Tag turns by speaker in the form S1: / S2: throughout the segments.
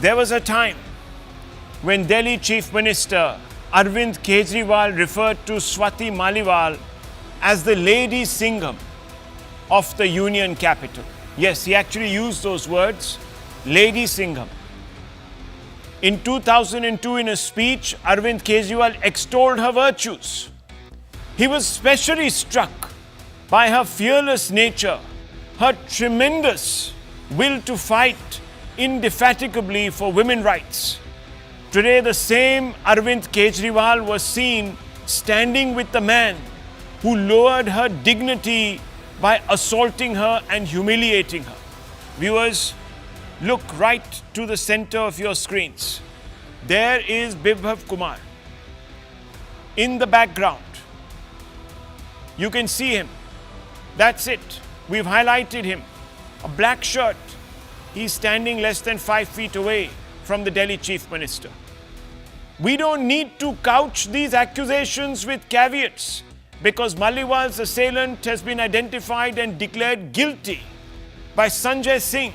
S1: There was a time when Delhi Chief Minister Arvind Kejriwal referred to Swati Maliwal as the Lady Singham of the Union capital. Yes, he actually used those words, Lady Singham. In 2002, in a speech, Arvind Kejriwal extolled her virtues. He was especially struck by her fearless nature, her tremendous will to fight indefatigably for women's rights. Today, the same Arvind Kejriwal was seen standing with the man who lowered her dignity by assaulting her and humiliating her. Viewers, look right to the center of your screens. There is Bibhav Kumar. In the background, you can see him. That's it. We've highlighted him. A black shirt. He's standing less than 5 feet away from the Delhi Chief Minister. We don't need to couch these accusations with caveats because Maliwal's assailant has been identified and declared guilty by Sanjay Singh,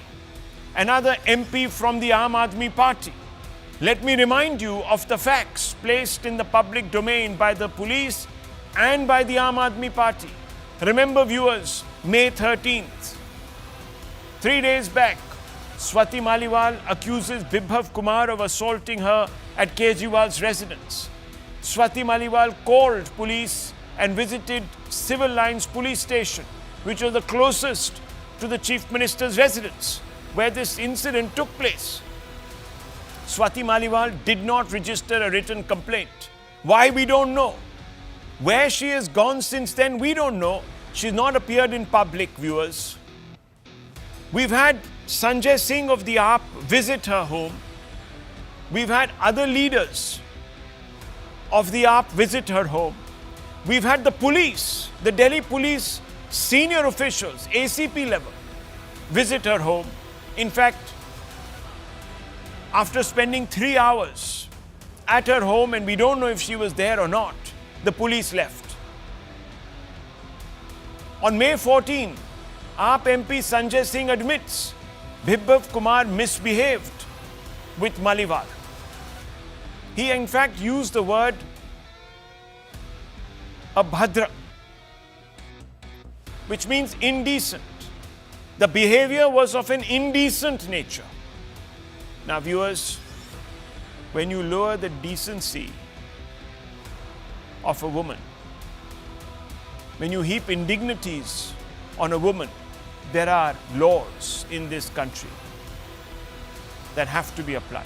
S1: another MP from the Aam Aadmi Party. Let me remind you of the facts placed in the public domain by the police and by the Aam Aadmi Party. Remember, viewers, May 13th, 3 days back, Swati Maliwal accuses Bibhav Kumar of assaulting her at Kejriwal's residence. Swati Maliwal called police and visited Civil Lines police station, which was the closest to the Chief Minister's residence, where this incident took place. Swati Maliwal did not register a written complaint. Why, we don't know. Where she has gone since then, we don't know. She's not appeared in public, viewers. We've had Sanjay Singh of the AAP visit her home. We've had other leaders of the AAP visit her home. We've had the police, the Delhi police senior officials, ACP level, visit her home. In fact, after spending 3 hours at her home, and we don't know if she was there or not, the police left. On May 14, AAP MP Sanjay Singh admits Bibhav Kumar misbehaved with Maliwal. He in fact used the word abhadra, which means indecent. The behavior was of an indecent nature. Now, viewers, when you lower the decency of a woman, when you heap indignities on a woman, there are laws in this country that have to be applied.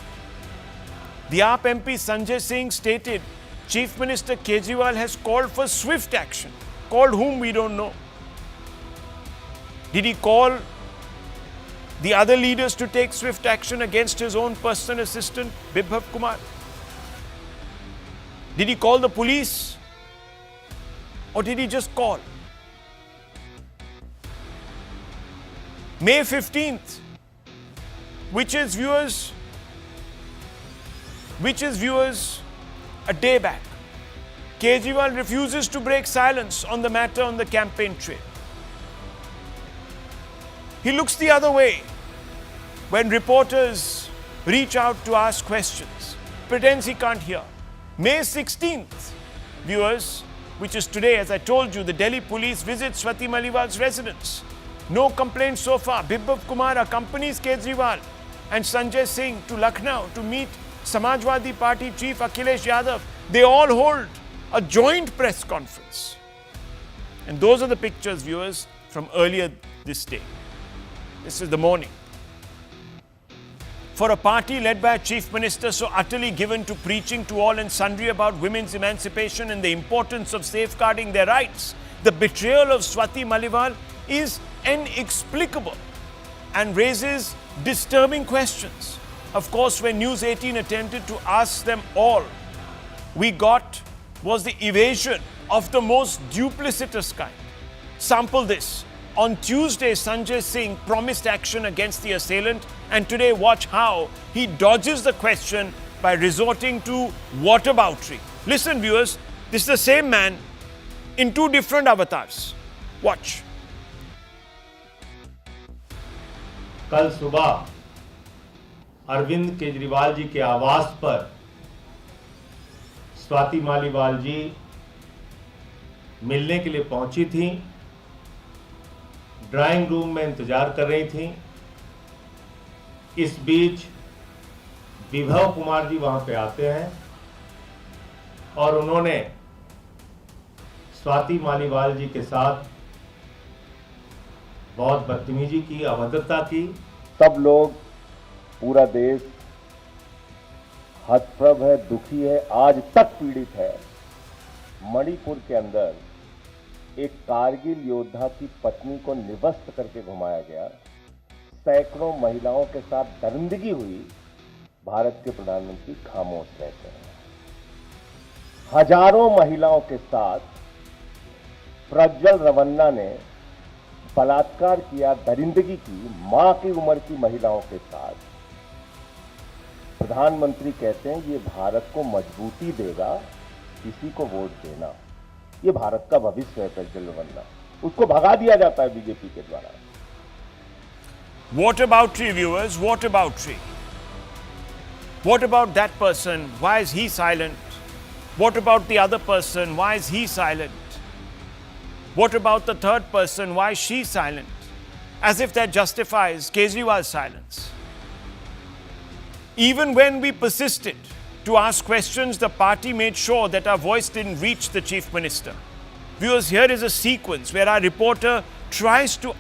S1: The AAP MP Sanjay Singh stated Chief Minister Kejriwal has called for swift action. Called whom, we don't know. Did he call the other leaders to take swift action against his own personal assistant, Bibhav Kumar? Did he call the police? Or did he just call? May 15th, which is viewers, a day back. Kejriwal refuses to break silence on the matter on the campaign trail. He looks the other way when reporters reach out to ask questions, pretends he can't hear. May 16th, viewers, which is today, as I told you, the Delhi police visit Swati Maliwal's residence. No complaints so far. Bibhav Kumar accompanies Kejriwal and Sanjay Singh to Lucknow to meet Samajwadi Party chief Akhilesh Yadav. They all hold a joint press conference. And those are the pictures, viewers, from earlier this day. This is the morning. For a party led by a chief minister so utterly given to preaching to all and sundry about women's emancipation and the importance of safeguarding their rights, the betrayal of Swati Maliwal is inexplicable and raises disturbing questions. Of course, when News 18 attempted to ask them all, we got was the evasion of the most duplicitous kind. Sample this. On Tuesday, Sanjay Singh promised action against the assailant, and today watch how he dodges the question by resorting to whataboutery. Listen, viewers, this is the same man in two different avatars. Watch.
S2: कल सुबह अरविंद केजरीवाल जी के आवास पर स्वाति मालीवाल जी मिलने के लिए पहुंची थी, ड्राइंग रूम में इंतजार कर रही थी। इस बीच विभव कुमार जी वहां पे आते हैं और उन्होंने स्वाति मालीवाल जी के साथ बहुत बदतमीजी की, अभद्रता की।
S3: सब लोग, पूरा देश हतप्रभ है, दुखी है, आज तक पीड़ित है। मणिपुर के अंदर एक कारगिल योद्धा की पत्नी को निवस्त करके घुमाया गया, सैकड़ों महिलाओं के साथ दरिंदगी हुई, भारत के प्रधानमंत्री खामोश रहते हैं। हजारों महिलाओं के साथ प्रज्वल रवन्ना ने बलात्कार किया, दरिंदगी की, मां की उम्र की महिलाओं के साथ। प्रधानमंत्री कहते हैं ये भारत को मजबूती देगा, किसी को वोट देना। ये भारत का भविष्य है प्रज्वल रवन्ना, उसको भगा दिया जाता है बीजेपी के द्वारा।
S1: What about viewers? What about What about that person? Why is he silent? What about the other person? Why is he silent? What about the third person? Why is she silent? As if that justifies Kejriwal's silence. Even when we persisted to ask questions, the party made sure that our voice didn't reach the Chief Minister. Viewers, here is a sequence where our reporter tries to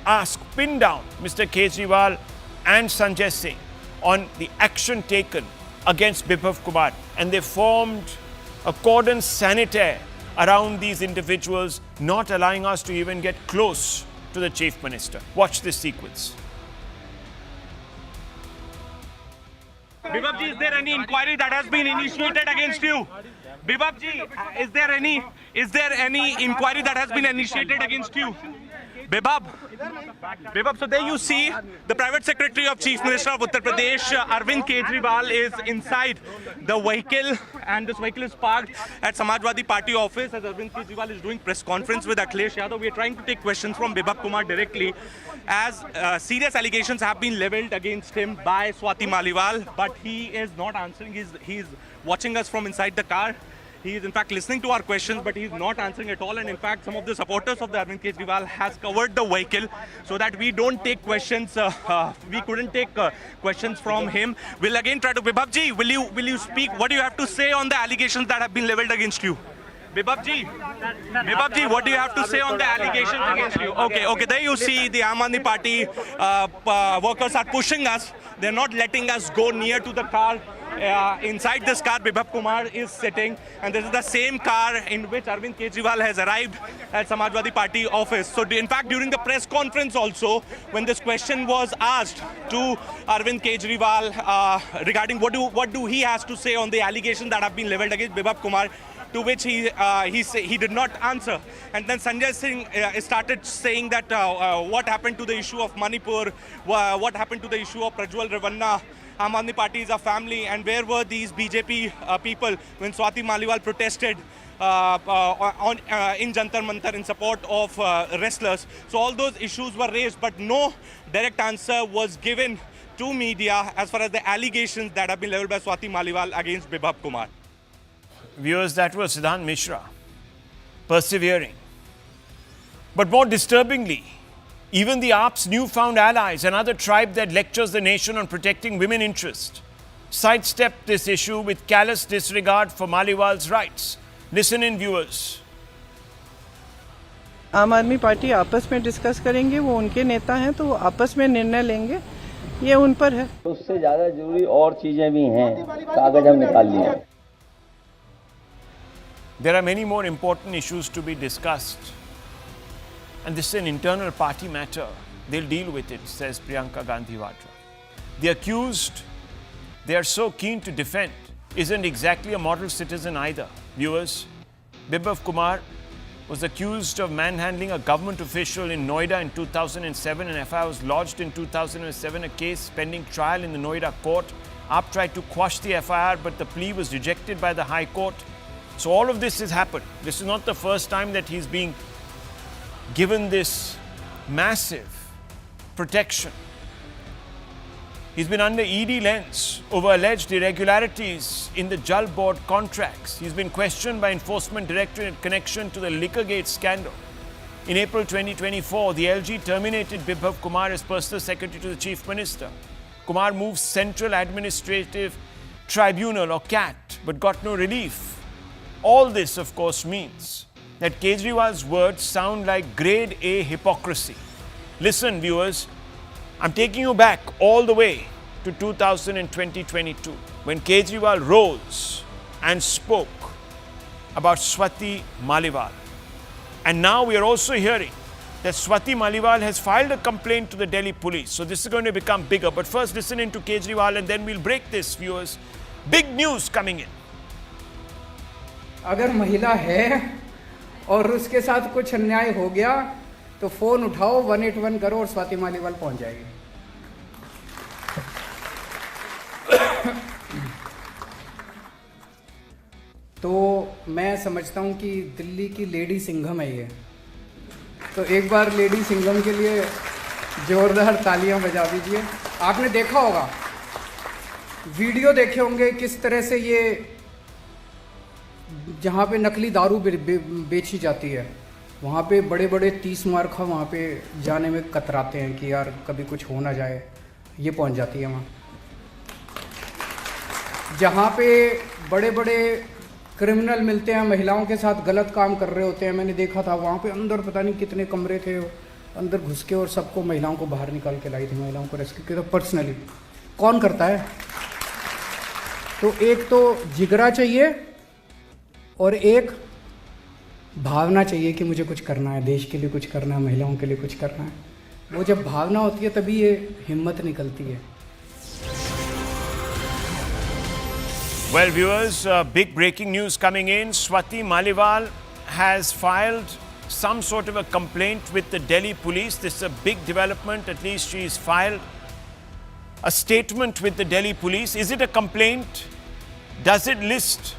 S1: pin down Mr. Kejriwal and Sanjay Singh on the action taken against Biphav Kumar, and they formed a cordon sanitaire around these individuals, not allowing us to even get close to the Chief Minister. Watch this sequence.
S4: Biphav ji, is there any inquiry that has been initiated against you? Biphav ji, is there any inquiry that has been initiated against you? Biphav, so there you see the private secretary of Chief Minister of Uttar Pradesh, Arvind Kejriwal, is inside the vehicle, and this vehicle is parked at Samajwadi Party office as Arvind Kejriwal is doing press conference with Akhilesh Yadav. We are trying to take questions from Biphav Kumar directly, as serious allegations have been leveled against him by Swati Maliwal, but he is not answering. He's watching us from inside the car. He is in fact listening to our questions, but he is not answering at all. And in fact, some of the supporters of the Arvind Kejriwal has covered the vehicle so that we don't take questions. We couldn't take questions from him. We'll again try to. Biphav ji, will you speak? What do you have to say on the allegations that have been leveled against you? Biphav ji, what do you have to say on the allegations against you? Okay. There you see the Aam Aadmi Party workers are pushing us. They're not letting us go near to the car. Inside this car, Biphav Kumar is sitting, and this is the same car in which Arvind Kejriwal has arrived at Samajwadi Party office. So, in fact, during the press conference also, when this question was asked to Arvind Kejriwal regarding what do he has to say on the allegations that have been leveled against Biphav Kumar, to which he did not answer. And then Sanjay Singh started saying that what happened to the issue of Manipur, what happened to the issue of Prajwal Ravanna. Aam Aadmi Party is a family, and where were these BJP people when Swati Maliwal protested in Jantar Mantar in support of wrestlers? So all those issues were raised, but no direct answer was given to media as far as the allegations that have been leveled by Swati Maliwal against Biphav Kumar.
S1: Viewers, that was Siddhant Mishra, persevering. But more disturbingly, even the AAP's newfound allies, another tribe that lectures the nation on protecting women interests, sidestepped this issue with callous disregard for Maliwal's rights. Listen in, viewers.
S5: आम आदमी party आपस में discuss करेंगे, वो उनके नेता हैं तो वो आपस में निर्णय लेंगे, ये उन पर है।
S3: उससे ज्यादा जरूरी और चीजें भी हैं, कागज हम निकाल लिए।
S1: There are many more important issues to be discussed. And this is an internal party matter. They'll deal with it, says Priyanka Gandhi Vadra. The accused they are so keen to defend isn't exactly a model citizen either. Viewers, Biphav Kumar was accused of manhandling a government official in Noida in 2007. An FIR was lodged in 2007, a case pending trial in the Noida court. AAP tried to quash the FIR, but the plea was rejected by the High Court. So all of this has happened. This is not the first time that he's being given this massive protection. He's been under ED lens over alleged irregularities in the Jal Board contracts. He's been questioned by Enforcement Directorate in connection to the Liquorgate scandal. In April 2024, the LG terminated Bibhav Kumar as Personal Secretary to the Chief Minister. Kumar moved Central Administrative Tribunal or CAT, but got no relief. All this, of course, means that Kejriwal's words sound like grade A hypocrisy. Listen, viewers, I'm taking you back all the way to 2022 when Kejriwal rose and spoke about Swati Maliwal. And now we are also hearing that Swati Maliwal has filed a complaint to the Delhi police. So this is going to become bigger. But first listen in to Kejriwal and then we'll break this, viewers. Big news coming in.
S6: अगर महिला है और उसके साथ कुछ अन्याय हो गया तो फोन उठाओ 181 करो और स्वाति मालीवाल पहुंच जाएगी। तो मैं समझता हूं कि दिल्ली की लेडी सिंघम है ये, तो एक बार लेडी सिंघम के लिए जोरदार तालियां बजा दीजिए। आपने देखा होगा, वीडियो देखे होंगे किस तरह से ये जहाँ पे नकली दारू बेची जाती है वहाँ पे बड़े बड़े 30 मार्खा वहाँ पे जाने में कतराते हैं कि यार कभी कुछ हो ना जाए, ये पहुँच जाती है वहाँ। जहाँ पे बड़े बड़े क्रिमिनल मिलते हैं, महिलाओं के साथ गलत काम कर रहे होते हैं, मैंने देखा था वहाँ पे अंदर पता नहीं कितने कमरे थे, अंदर घुस के और सबको महिलाओं को बाहर निकाल के लाई थी, महिलाओं को रेस्क्यू किया था पर्सनली। कौन करता है? तो एक तो जिगरा चाहिए और एक भावना चाहिए कि मुझे कुछ करना है, देश के लिए कुछ करना है, महिलाओं के लिए कुछ करना है। वो जब भावना होती है तभी ये हिम्मत निकलती है।
S1: Well, viewers, big breaking news coming in. Swati Maliwal has filed some sort of a complaint with the Delhi police. This is a big development. At least she's filed a statement with the Delhi police. Is it a complaint? Does it list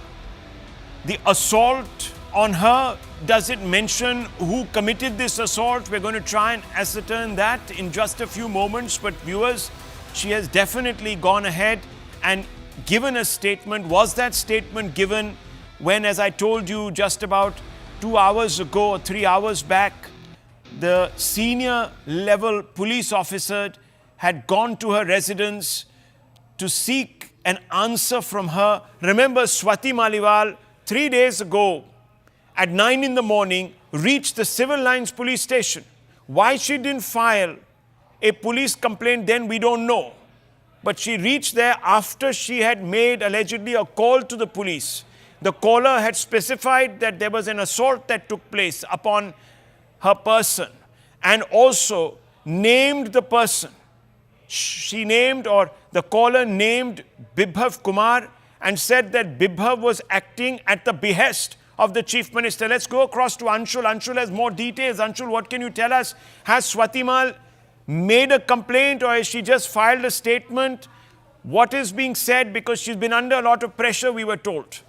S1: the assault on her? Does it mention who committed this assault? We're going to try and ascertain that in just a few moments. But viewers, she has definitely gone ahead and given a statement. Was that statement given when, as I told you just about 2 hours ago or 3 hours back, the senior level police officer had gone to her residence to seek an answer from her? Remember, Swati Maliwal 3 days ago at 9 in the morning reached the Civil Lines police station. Why she didn't file a police complaint then, we don't know. But she reached there after she had made allegedly a call to the police. The caller had specified that there was an assault that took place upon her person and also named the person. She named, or the caller named Bibhav Kumar and said that Bibhav was acting at the behest of the Chief Minister. Let's go across to Anshul. Anshul has more details. Anshul, what can you tell us? Has Swati Mal made a complaint or has she just filed a statement? What is being said? Because she's been under a lot of pressure, we were told.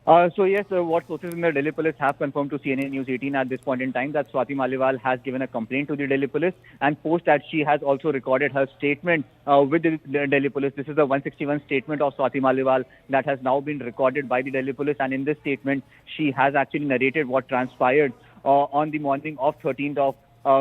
S7: So yes, what sources in the Delhi police have confirmed to CNN News 18 at this point in time that Swati Maliwal has given a complaint to the Delhi police, and post that she has also recorded her statement with the Delhi police. This is the 161 statement of Swati Maliwal that has now been recorded by the Delhi police, and in this statement she has actually narrated what transpired on the morning of 13th of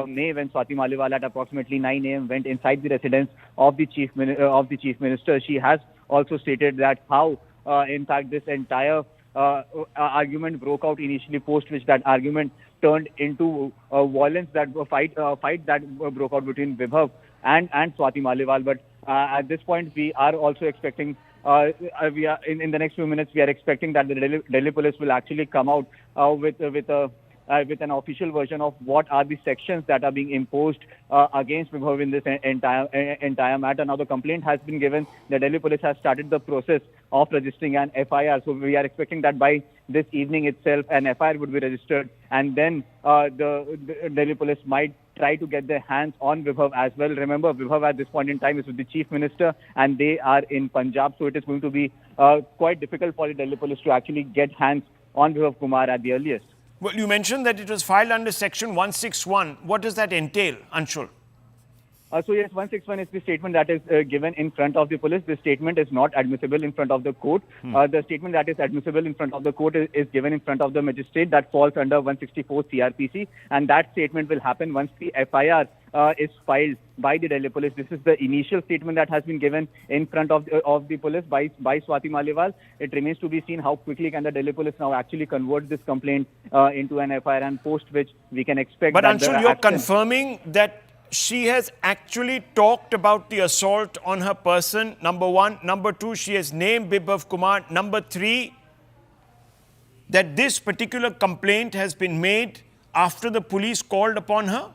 S7: May, when Swati Maliwal at approximately 9 a.m. went inside the residence of the Chief Minister. She has also stated that how, in fact, this entire argument broke out initially, post which that argument turned into violence, that fight that broke out between Bibhav and Swati Maliwal. But at this point, we are also expecting. We are in the next few minutes. We are expecting that the Delhi police will actually come out with an official version of what are the sections that are being imposed against Bibhav in this entire matter. Now the complaint has been given. The Delhi police has started the process of registering an FIR. So we are expecting that by this evening itself an FIR would be registered, and then the Delhi police might try to get their hands on Bibhav as well. Remember, Bibhav at this point in time is with the Chief Minister and they are in Punjab, so it is going to be quite difficult for the Delhi police to actually get hands on Bibhav Kumar at the earliest.
S1: Well, you mentioned that it was filed under Section 161. What does that entail, Anshul?
S7: So yes, 161 is the statement that is given in front of the police. This statement is not admissible in front of the court. The statement that is admissible in front of the court is given in front of the magistrate. That falls under 164 CRPC, and that statement will happen once the FIR is filed by the Delhi police. This is the initial statement that has been given in front of the police by Swati Maliwal. It remains to be seen how quickly can the Delhi police now actually convert this complaint into an FIR, and post which we can expect.
S1: But
S7: that
S1: Anshul, you're confirming that she has actually talked about the assault on her person, number one. Number two, she has named Bibhav Kumar. Number three, that this particular complaint has been made after the police called upon her?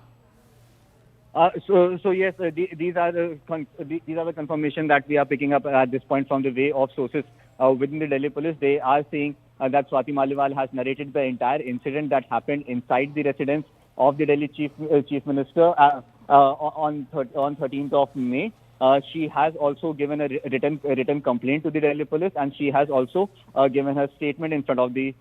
S7: So yes, these are the confirmation that we are picking up at this point from the way of sources within the Delhi police. They are saying that Swati Maliwal has narrated the entire incident that happened inside the residence of the Delhi Chief Minister on 13th of May. She has also given a written complaint to the Delhi police, and she has also given her statement in front of the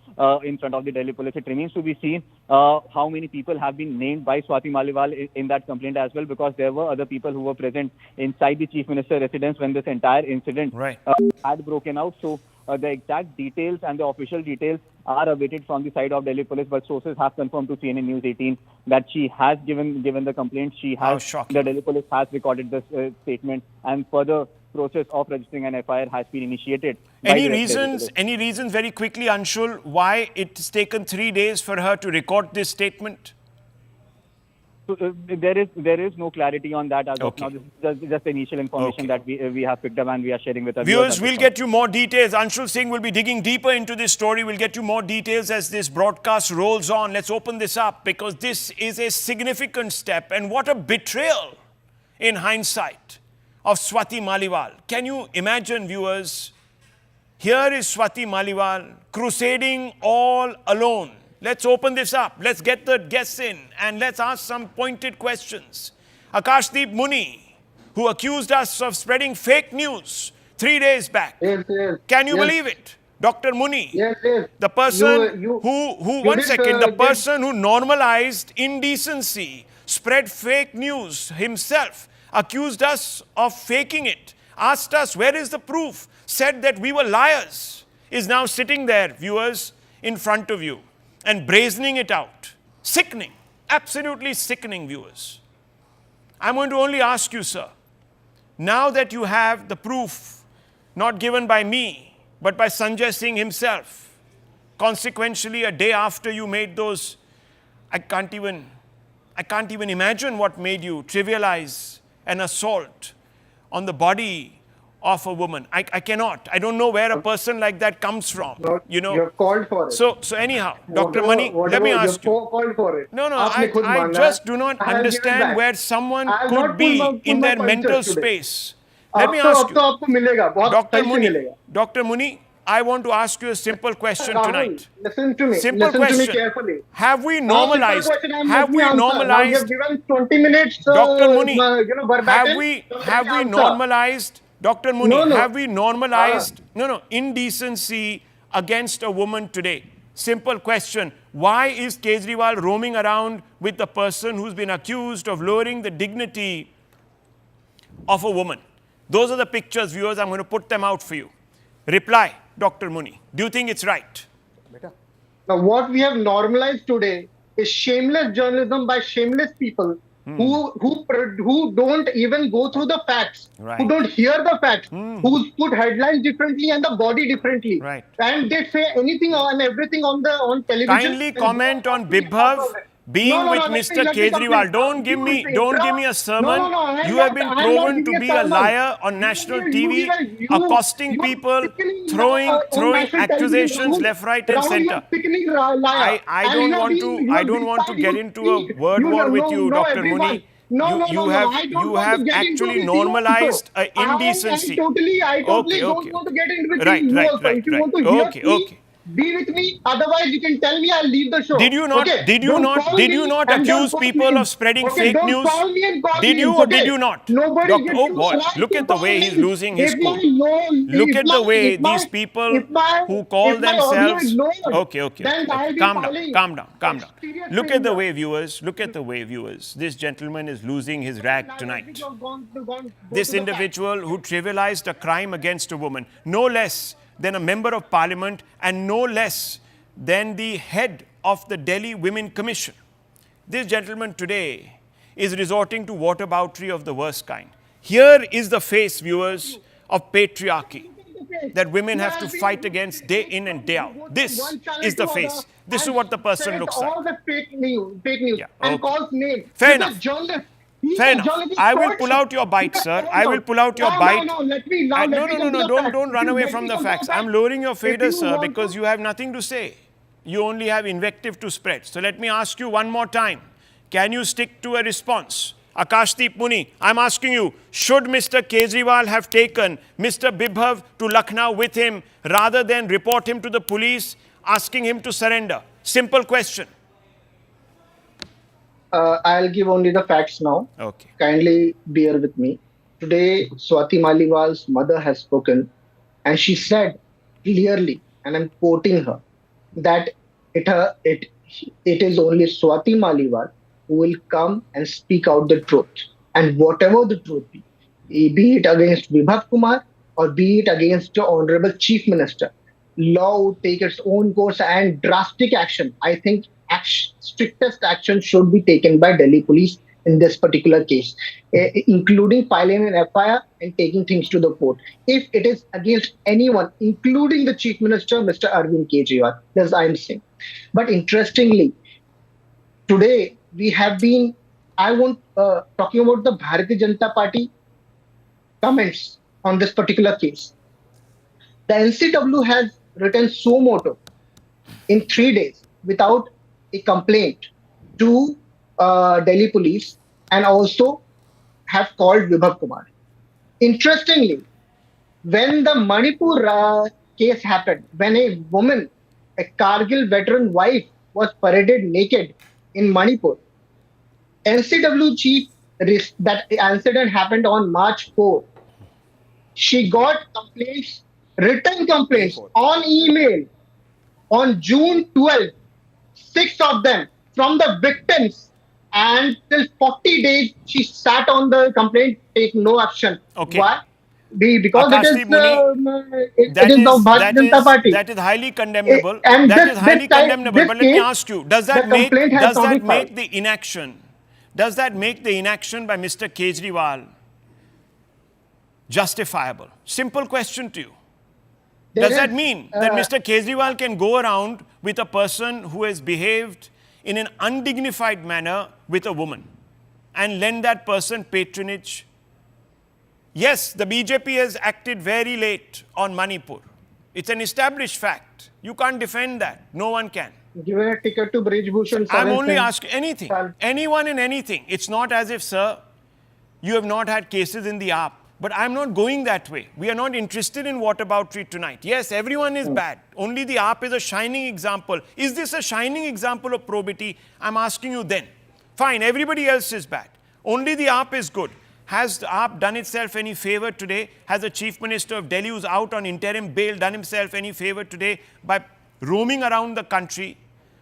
S7: Delhi police. It remains to be seen how many people have been named by Swati Maliwal in that complaint as well, because there were other people who were present inside the Chief Minister residence when this entire incident had broken out. So the exact details and the official details are awaited from the side of Delhi police, but sources have confirmed to CNN News 18 that she has given the complaint. The Delhi police has recorded this statement, and further process of registering an FIR has been initiated.
S1: Any reasons very quickly, Anshul, why it's taken 3 days for her to record this statement?
S7: So, there is no clarity on that as of now. This is just the initial information that we have picked up and we are sharing with our
S1: viewers. We'll get you more details. Anshul Singh will be digging deeper into this story. We'll get you more details as this broadcast rolls on. Let's open this up, because this is a significant step, and what a betrayal in hindsight of Swati Maliwal. Can you imagine, viewers? Here is Swati Maliwal crusading all alone. Let's open this up. Let's get the guests in and let's ask some pointed questions. Akashdeep Muni, who accused us of spreading fake news 3 days back. Can you believe it? Dr. Muni, the person the person who normalized indecency, spread fake news himself, accused us of faking it, asked us where is the proof, said that we were liars, is now sitting there, viewers, in front of you and brazening it out. Sickening, absolutely sickening, viewers. I'm going to only ask you, sir, now that you have the proof, not given by me, but by Sanjay Singh himself, consequentially a day after you made those, I can't even imagine what made you trivialize an assault on the body of a woman. I cannot. I don't know where a person like that comes from. You know.
S8: You're called for it.
S1: So anyhow, Dr. Mani, let me ask you.
S8: You're called for it.
S1: No, I just do not understand where someone could be in their mental space. Let me ask you. Dr. Muni, I want to ask you a simple question tonight.
S8: Listen to me.
S1: Simple
S8: listen
S1: question.
S8: To me carefully.
S1: Have we normalized? Have we normalized?
S8: You have given 20 minutes.
S1: Dr. Muni,
S8: verbatim.
S1: have we normalized? Dr. Muni, have we normalized indecency against a woman today? Simple question. Why is Kejriwal roaming around with the person who's been accused of lowering the dignity of a woman? Those are the pictures, viewers. I'm going to put them out for you. Reply, Dr. Muni. Do you think it's right?
S8: Now, what we have normalized today is shameless journalism by shameless people who don't even go through the facts, who don't hear the facts, who put headlines differently and the body differently, and they say anything and everything on television.
S1: Kindly comment on Bibhav being with Mr. Kejriwal. Don't give me a sermon. You have been proven to be a liar on national TV, accosting people, throwing accusations left, right, and center. I don't want to get into a word war with you, Dr. Muni. You have actually normalized indecency.
S8: I totally don't want to get into it.
S1: Right. Okay.
S8: Be with me. Otherwise, you can tell me I'll leave the show.
S1: Did you not?
S8: Okay?
S1: Did you
S8: Don't
S1: not?
S8: call
S1: Did
S8: me
S1: you not
S8: and don't
S1: accuse
S8: call
S1: people
S8: names.
S1: of spreading
S8: Okay?
S1: fake
S8: Don't
S1: news?
S8: call me and call
S1: Did you
S8: names.
S1: or
S8: Okay?
S1: did you not?
S8: Nobody gets
S1: Oh
S8: the
S1: boy,
S8: right
S1: look
S8: to
S1: at the
S8: call
S1: way he's
S8: names.
S1: losing his
S8: If
S1: cool.
S8: my law,
S1: Look at the way these people who call
S8: if my audio
S1: themselves.
S8: ignored,
S1: Okay.
S8: then I'll be
S1: Calm down,
S8: filing
S1: calm down, calm down.
S8: serious
S1: Look at the
S8: failure.
S1: way, viewers. Look at the way, viewers. This gentleman is losing his rag
S8: Now,
S1: tonight.
S8: let me go
S1: This
S8: to the
S1: individual who trivialized a crime against a woman, no less than a member of parliament and no less than the head of the Delhi Women Commission. This gentleman today is resorting to whataboutery of the worst kind. Here is the face, viewers, of patriarchy that women have to fight against day in and day out. This is the face. This is what the person looks like.
S8: All the fake news,
S1: Yeah,
S8: and
S1: okay.
S8: calls names.
S1: Fair
S8: He's
S1: enough.
S8: a journalist. He's
S1: Fair
S8: a
S1: enough.
S8: journalist.
S1: I will pull out your bite, sir. I will pull out your bite.
S8: No, let me
S1: No,
S8: get to the facts.
S1: don't run away
S8: Let
S1: from
S8: me
S1: the
S8: come to
S1: facts.
S8: the
S1: I'm
S8: facts.
S1: lowering your fader,
S8: you
S1: sir,
S8: want
S1: because
S8: to-
S1: you have nothing to say. You only have invective to spread. So let me ask you one more time. Can you stick to a response? Akashdeep Muni, I'm asking you, should Mr. Kejriwal have taken Mr. Bibhav to Lucknow with him rather than report him to the police, asking him to surrender? Simple question.
S8: I'll give only the facts now.
S1: Okay.
S8: Kindly bear with me. Today, Swati Maliwal's mother has spoken, and she said clearly, and I'm quoting her, that it is only Swati Maliwal who will come and speak out the truth. And whatever the truth be it against Vibhav Kumar or be it against the Honorable Chief Minister, law would take its own course and drastic action. I think strictest action should be taken by Delhi police in this particular case, including filing an FIR and taking things to the court. If it is against anyone, including the Chief Minister, Mr. Arvind Kejriwal, as I'm saying. But interestingly, today we have been, talking about the Bharatiya Janata Party comments on this particular case. The NCW has written suo motu in 3 days without a complaint to Delhi police and also have called Vibhav Kumar. Interestingly, when the Manipur case happened, when a woman, a Kargil veteran wife, was paraded naked in Manipur, NCW chief, that incident happened on March 4. She got complaints, written complaints on email on June 12, 6 of them from the victims, and till 40 days she sat on the complaint, take no action.
S1: Okay.
S8: Why? Because it is the Bharatiya Janata Party.
S1: That is highly condemnable.
S8: And
S1: That
S8: this-
S1: is highly
S8: this time-
S1: condemnable.
S8: this
S1: But let me
S8: case,
S1: ask you, does that
S8: the
S1: make
S8: complaint has not been filed.
S1: the inaction? Does that make the inaction by Mr. Kejriwal justifiable? Simple question to you.
S8: There
S1: Does that
S8: is,
S1: mean that Mr. Kejriwal can go around with a person who has behaved in an undignified manner with a woman and lend that person patronage? Yes, the BJP has acted very late on Manipur. It's an established fact. You can't defend that. No one can.
S8: given a ticket to Brij Bhushan.
S1: I'm only
S8: Singh.
S1: asking anything. Anyone and anything. It's not as if, sir, you have not had cases in the AAP. But I'm not going that way. We are not interested in whataboutery tonight. Yes, everyone is bad. Only the AAP is a shining example. Is this a shining example of probity? I'm asking you then. Fine, everybody else is bad. Only the AAP is good. Has the AAP done itself any favor today? Has the Chief Minister of Delhi, who's out on interim bail, done himself any favor today by roaming around the country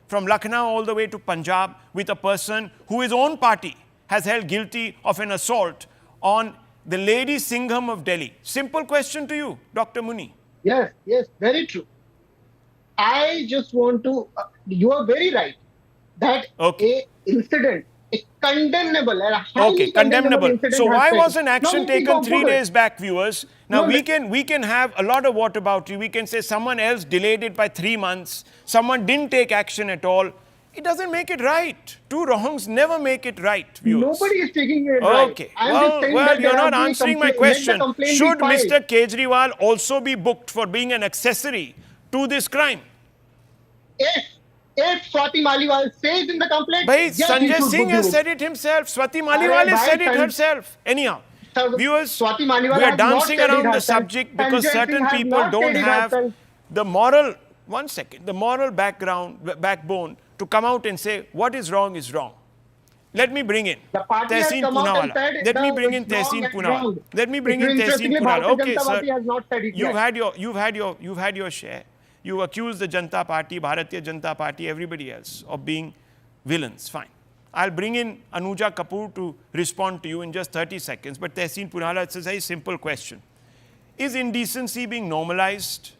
S1: from Lucknow all the way to Punjab with a person who his own party has held guilty of an assault on the Lady Singham of Delhi? Simple question to you, Dr. Muni.
S8: Yes, very true. I just want to, you are very right, that a incident, a condemnable, a highly condemnable incident.
S1: So
S8: has
S1: why
S8: taken.
S1: wasn't action
S8: Now, let me
S1: taken
S8: go
S1: 3
S8: further.
S1: days back, viewers? Now
S8: No,
S1: we can have a lot of whataboutery. We can say someone else delayed it by 3 months. Someone didn't take action at all. It doesn't make it right. Two wrongs never make it right, viewers.
S8: Nobody is taking it right.
S1: Okay.
S8: I'm just saying
S1: Well,
S8: that
S1: you're
S8: there
S1: not
S8: have been
S1: answering my
S8: let the
S1: question.
S8: complaint be
S1: Should
S8: filed.
S1: Mr. Kejriwal also be booked for being an accessory to this crime?
S8: If Swati Maliwal says in the complaint,
S1: Bhai,
S8: yes, he
S1: Sanjay
S8: should
S1: Singh
S8: book
S1: has
S8: the
S1: said it himself. Swati Maliwal has
S8: bhai,
S1: said it
S8: Sanjay-
S1: herself. Anyhow,
S8: Sir,
S1: viewers,
S8: Swati Maliwal
S1: we are
S8: has not
S1: dancing
S8: said it
S1: around the
S8: herself.
S1: subject because
S8: Sanjay
S1: certain
S8: Singh has
S1: people
S8: not
S1: don't
S8: said it
S1: have
S8: herself.
S1: the moral one second, the moral backbone to come out and say what is wrong is wrong. Let me bring in
S8: The party has
S1: Tehseen
S8: come out and
S1: Poonawala.
S8: said
S1: Let me
S8: the-
S1: bring in
S8: it's wrong
S1: Tehseen
S8: and
S1: Poonawala.
S8: wrong.
S1: Let me bring in Tehseen
S8: Interestingly,
S1: Poonawala.
S8: Bharatiya
S1: Okay,
S8: Janata
S1: sir.
S8: Party has not said it
S1: You've
S8: yet.
S1: had your share. You accuse the Janata Party, Bharatiya Janata Party, everybody else of being villains. Fine. I'll bring in Anuja Kapoor to respond to you in just 30 seconds. But Tehseen Poonawala, it's a very simple question. Is indecency being normalized?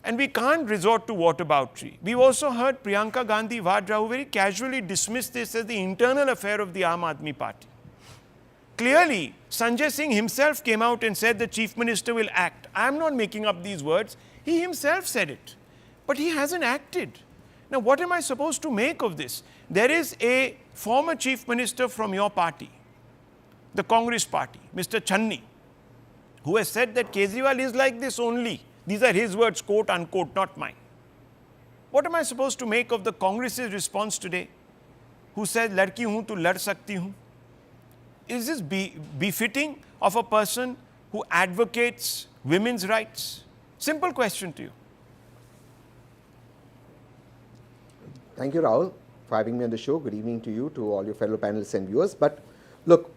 S1: And we can't resort to whataboutery. We've also heard Priyanka Gandhi Vadra, who very casually dismissed this as the internal affair of the Aam Aadmi Party. Clearly, Sanjay Singh himself came out and said the Chief Minister will act. I'm not making up these words. He himself said it. But he hasn't acted. Now, what am I supposed to make of this? There is a former Chief Minister from your party, the Congress Party, Mr. Channi, who has said that Kejriwal is like this only. These are his words, quote unquote, not mine. What am I supposed to make of the Congress's response today, who says, "Ladki hoon to lad sakti hoon"? Is this befitting of a person who advocates women's rights? Simple question to you.
S9: Thank you, Rahul, for having me on the show. Good evening to you, to all your fellow panelists and viewers. But look,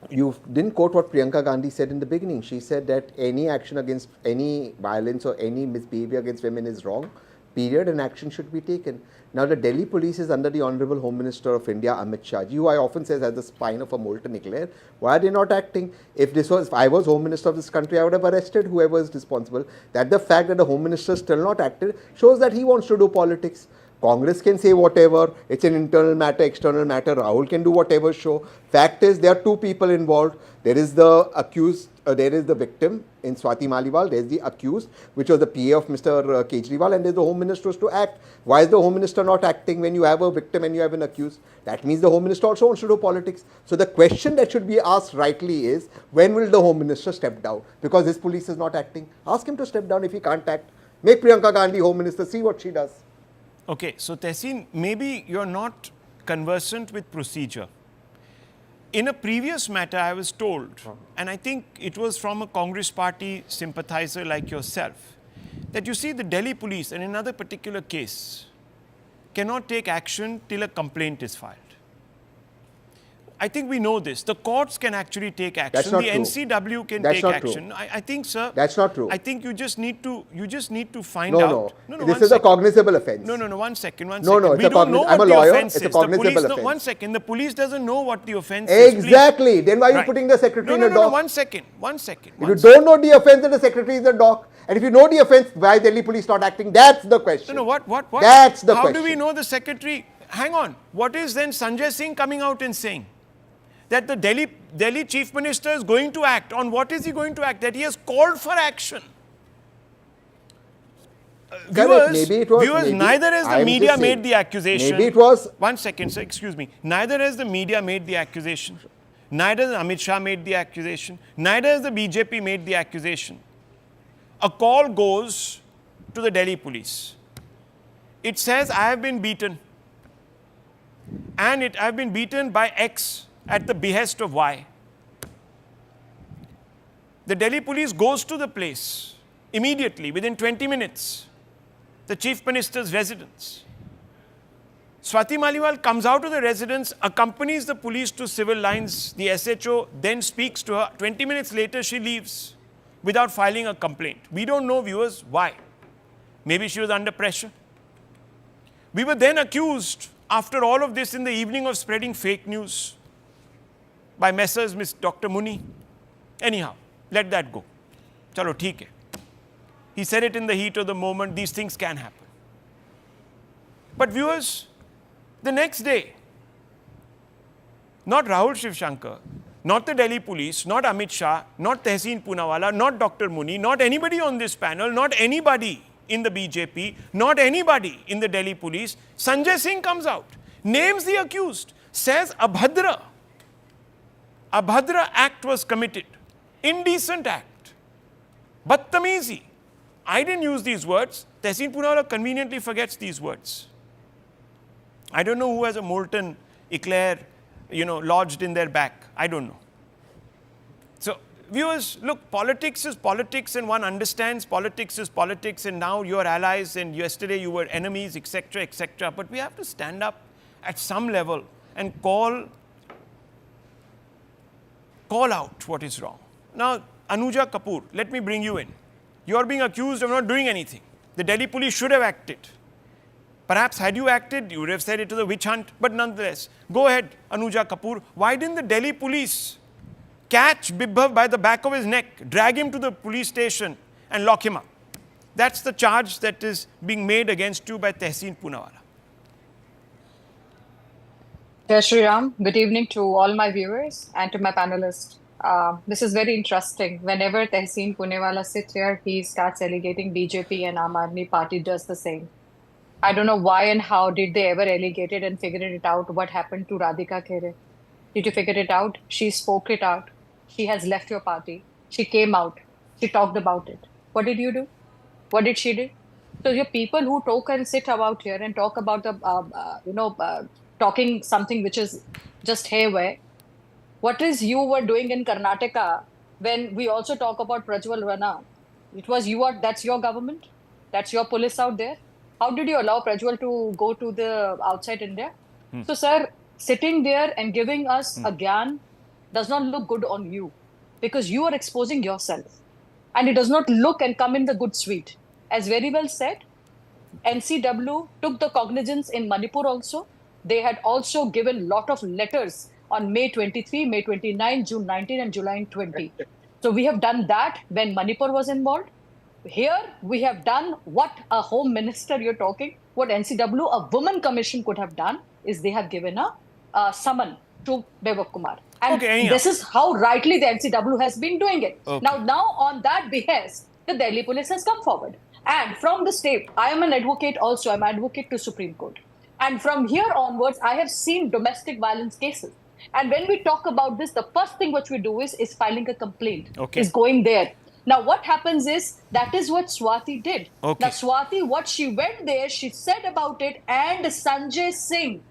S9: you didn't quote what Priyanka Gandhi said in the beginning. She said that any action against any violence or any misbehavior against women is wrong, period, and action should be taken. Now, the Delhi police is under the Honorable Home Minister of India, Amit Shah, who I often say has the spine of a molten eclair. Why are they not acting? If I was Home Minister of this country, I would have arrested whoever is responsible. That the fact that the Home Minister still not acted shows that he wants to do politics. Congress can say whatever, it's an internal matter, external matter, Rahul can do whatever show. Fact is, there are two people involved. There is the accused, there is the victim in Swati Maliwal, there is the accused, which was the PA of Mr. Kejriwal, and there is the Home Minister to act. Why is the Home Minister not acting when you have a victim and you have an accused? That means the Home Minister also wants to do politics. So the question that should be asked rightly is, when will the Home Minister step down? Because his police is not acting. Ask him to step down if he can't act. Make Priyanka Gandhi Home Minister, see what she does.
S1: Okay, so Tehseen, maybe you're not conversant with procedure. In a previous matter, I was told, and I think it was from a Congress party sympathizer like yourself, that you see the Delhi police, in another particular case, cannot take action till a complaint is filed. I think we know this. The courts can actually take action.
S9: That's not
S1: the
S9: true.
S1: NCW can
S9: That's
S1: take
S9: not
S1: action.
S9: true.
S1: I think, sir.
S9: That's not true.
S1: I think you just need to find out.
S9: No, this is a cognizable offense.
S1: No, one second.
S9: No,
S1: It's
S9: we
S1: don't know
S9: I'm
S1: what
S9: a lawyer.
S1: the offense
S9: It's a
S1: is.
S9: cognizable offense.
S1: One second. The police doesn't know what the offense is.
S9: Exactly. Then why are you
S1: Right.
S9: putting the secretary in a dock?
S1: No, one second.
S9: If you don't know the offense, then the secretary is a dock. And if you know the offense, why Delhi police not acting? That's the question.
S1: No, what?
S9: That's the
S1: How
S9: question.
S1: do we know the secretary? Hang on. What is then Sanjay Singh coming out and saying? That the Delhi Chief Minister is going to act. On what is he going to act? That he has called for action. Viewers, neither has the media made the accusation.
S9: Maybe it was.
S1: One second, sir, excuse me. Neither has the media made the accusation. Neither has Amit Shah made the accusation. Neither has the BJP made the accusation. A call goes to the Delhi police. It says, I have been beaten. And I have been beaten by X at the behest of Y. The Delhi police goes to the place immediately, within 20 minutes, the Chief Minister's residence. Swati Maliwal comes out of the residence, accompanies the police to civil lines. The SHO then speaks to her. 20 minutes later, she leaves without filing a complaint. We don't know, viewers, why. Maybe she was under pressure. We were then accused, after all of this in the evening, of spreading fake news by Messrs. Miss Dr. Muni. Anyhow, let that go. Chalo, theek hai. He said it in the heat of the moment. These things can happen. But viewers, the next day, not Rahul Shivshankar, not the Delhi police, not Amit Shah, not Tehseen Poonawala, not Dr. Muni, not anybody on this panel, not anybody in the BJP, not anybody in the Delhi police, Sanjay Singh comes out, names the accused, says Abhadra act was committed, indecent act, badtamizi. I didn't use these words. Tehseen Poonawala conveniently forgets these words. I don't know who has a molten eclair, lodged in their back. I don't know. So, viewers, look, politics is politics and one understands politics is politics and now you're allies and yesterday you were enemies, etc., etc. But we have to stand up at some level and call out what is wrong. Now, Anuja Kapoor, let me bring you in. You're being accused of not doing anything. The Delhi police should have acted. Perhaps had you acted, you would have said it was a witch hunt, but nonetheless. Go ahead, Anuja Kapoor. Why didn't the Delhi police catch Bibhav by the back of his neck, drag him to the police station and lock him up? That's the charge that is being made against you by Tehseen Poonawala.
S10: Jai Shri Ram. Good evening to all my viewers and to my panelists. This is very interesting. Whenever Tehseen Poonawala sits here, he starts alligating BJP and Aam Aadmi Party does the same. I don't know why and how did they ever allegate it and figure it out what happened to Radhika Khere. Did you figure it out? She spoke it out. She has left your party. She came out. She talked about it. What did you do? What did she do? So your people who talk and sit about here and talk about the, talking something which is just haywire. What is you were doing in Karnataka when we also talk about Prajwal Rana? It was that's your government? That's your police out there? How did you allow Prajwal to go to the outside India? So, sir, sitting there and giving us a gyan does not look good on you because you are exposing yourself. And it does not look and come in the good sweet. As very well said, NCW took the cognizance in Manipur also. They had also given lot of letters on May 23, May 29, June 19 and July 20. So we have done that when Manipur was involved. Here we have done what a home minister you're talking, what NCW, a woman commission could have done is they have given a summon to Bevak Kumar. And this is how rightly the NCW has been doing it. Now on that behest, the Delhi police has come forward. And from the state, I am an advocate also, I'm an advocate to Supreme Court. And from here onwards, I have seen domestic violence cases. And when we talk about this, the first thing which we do is filing a complaint, is going there. Now, what happens is, that is what Swati did. Now, Swati, what she went there, she said about it, and Sanjay Singh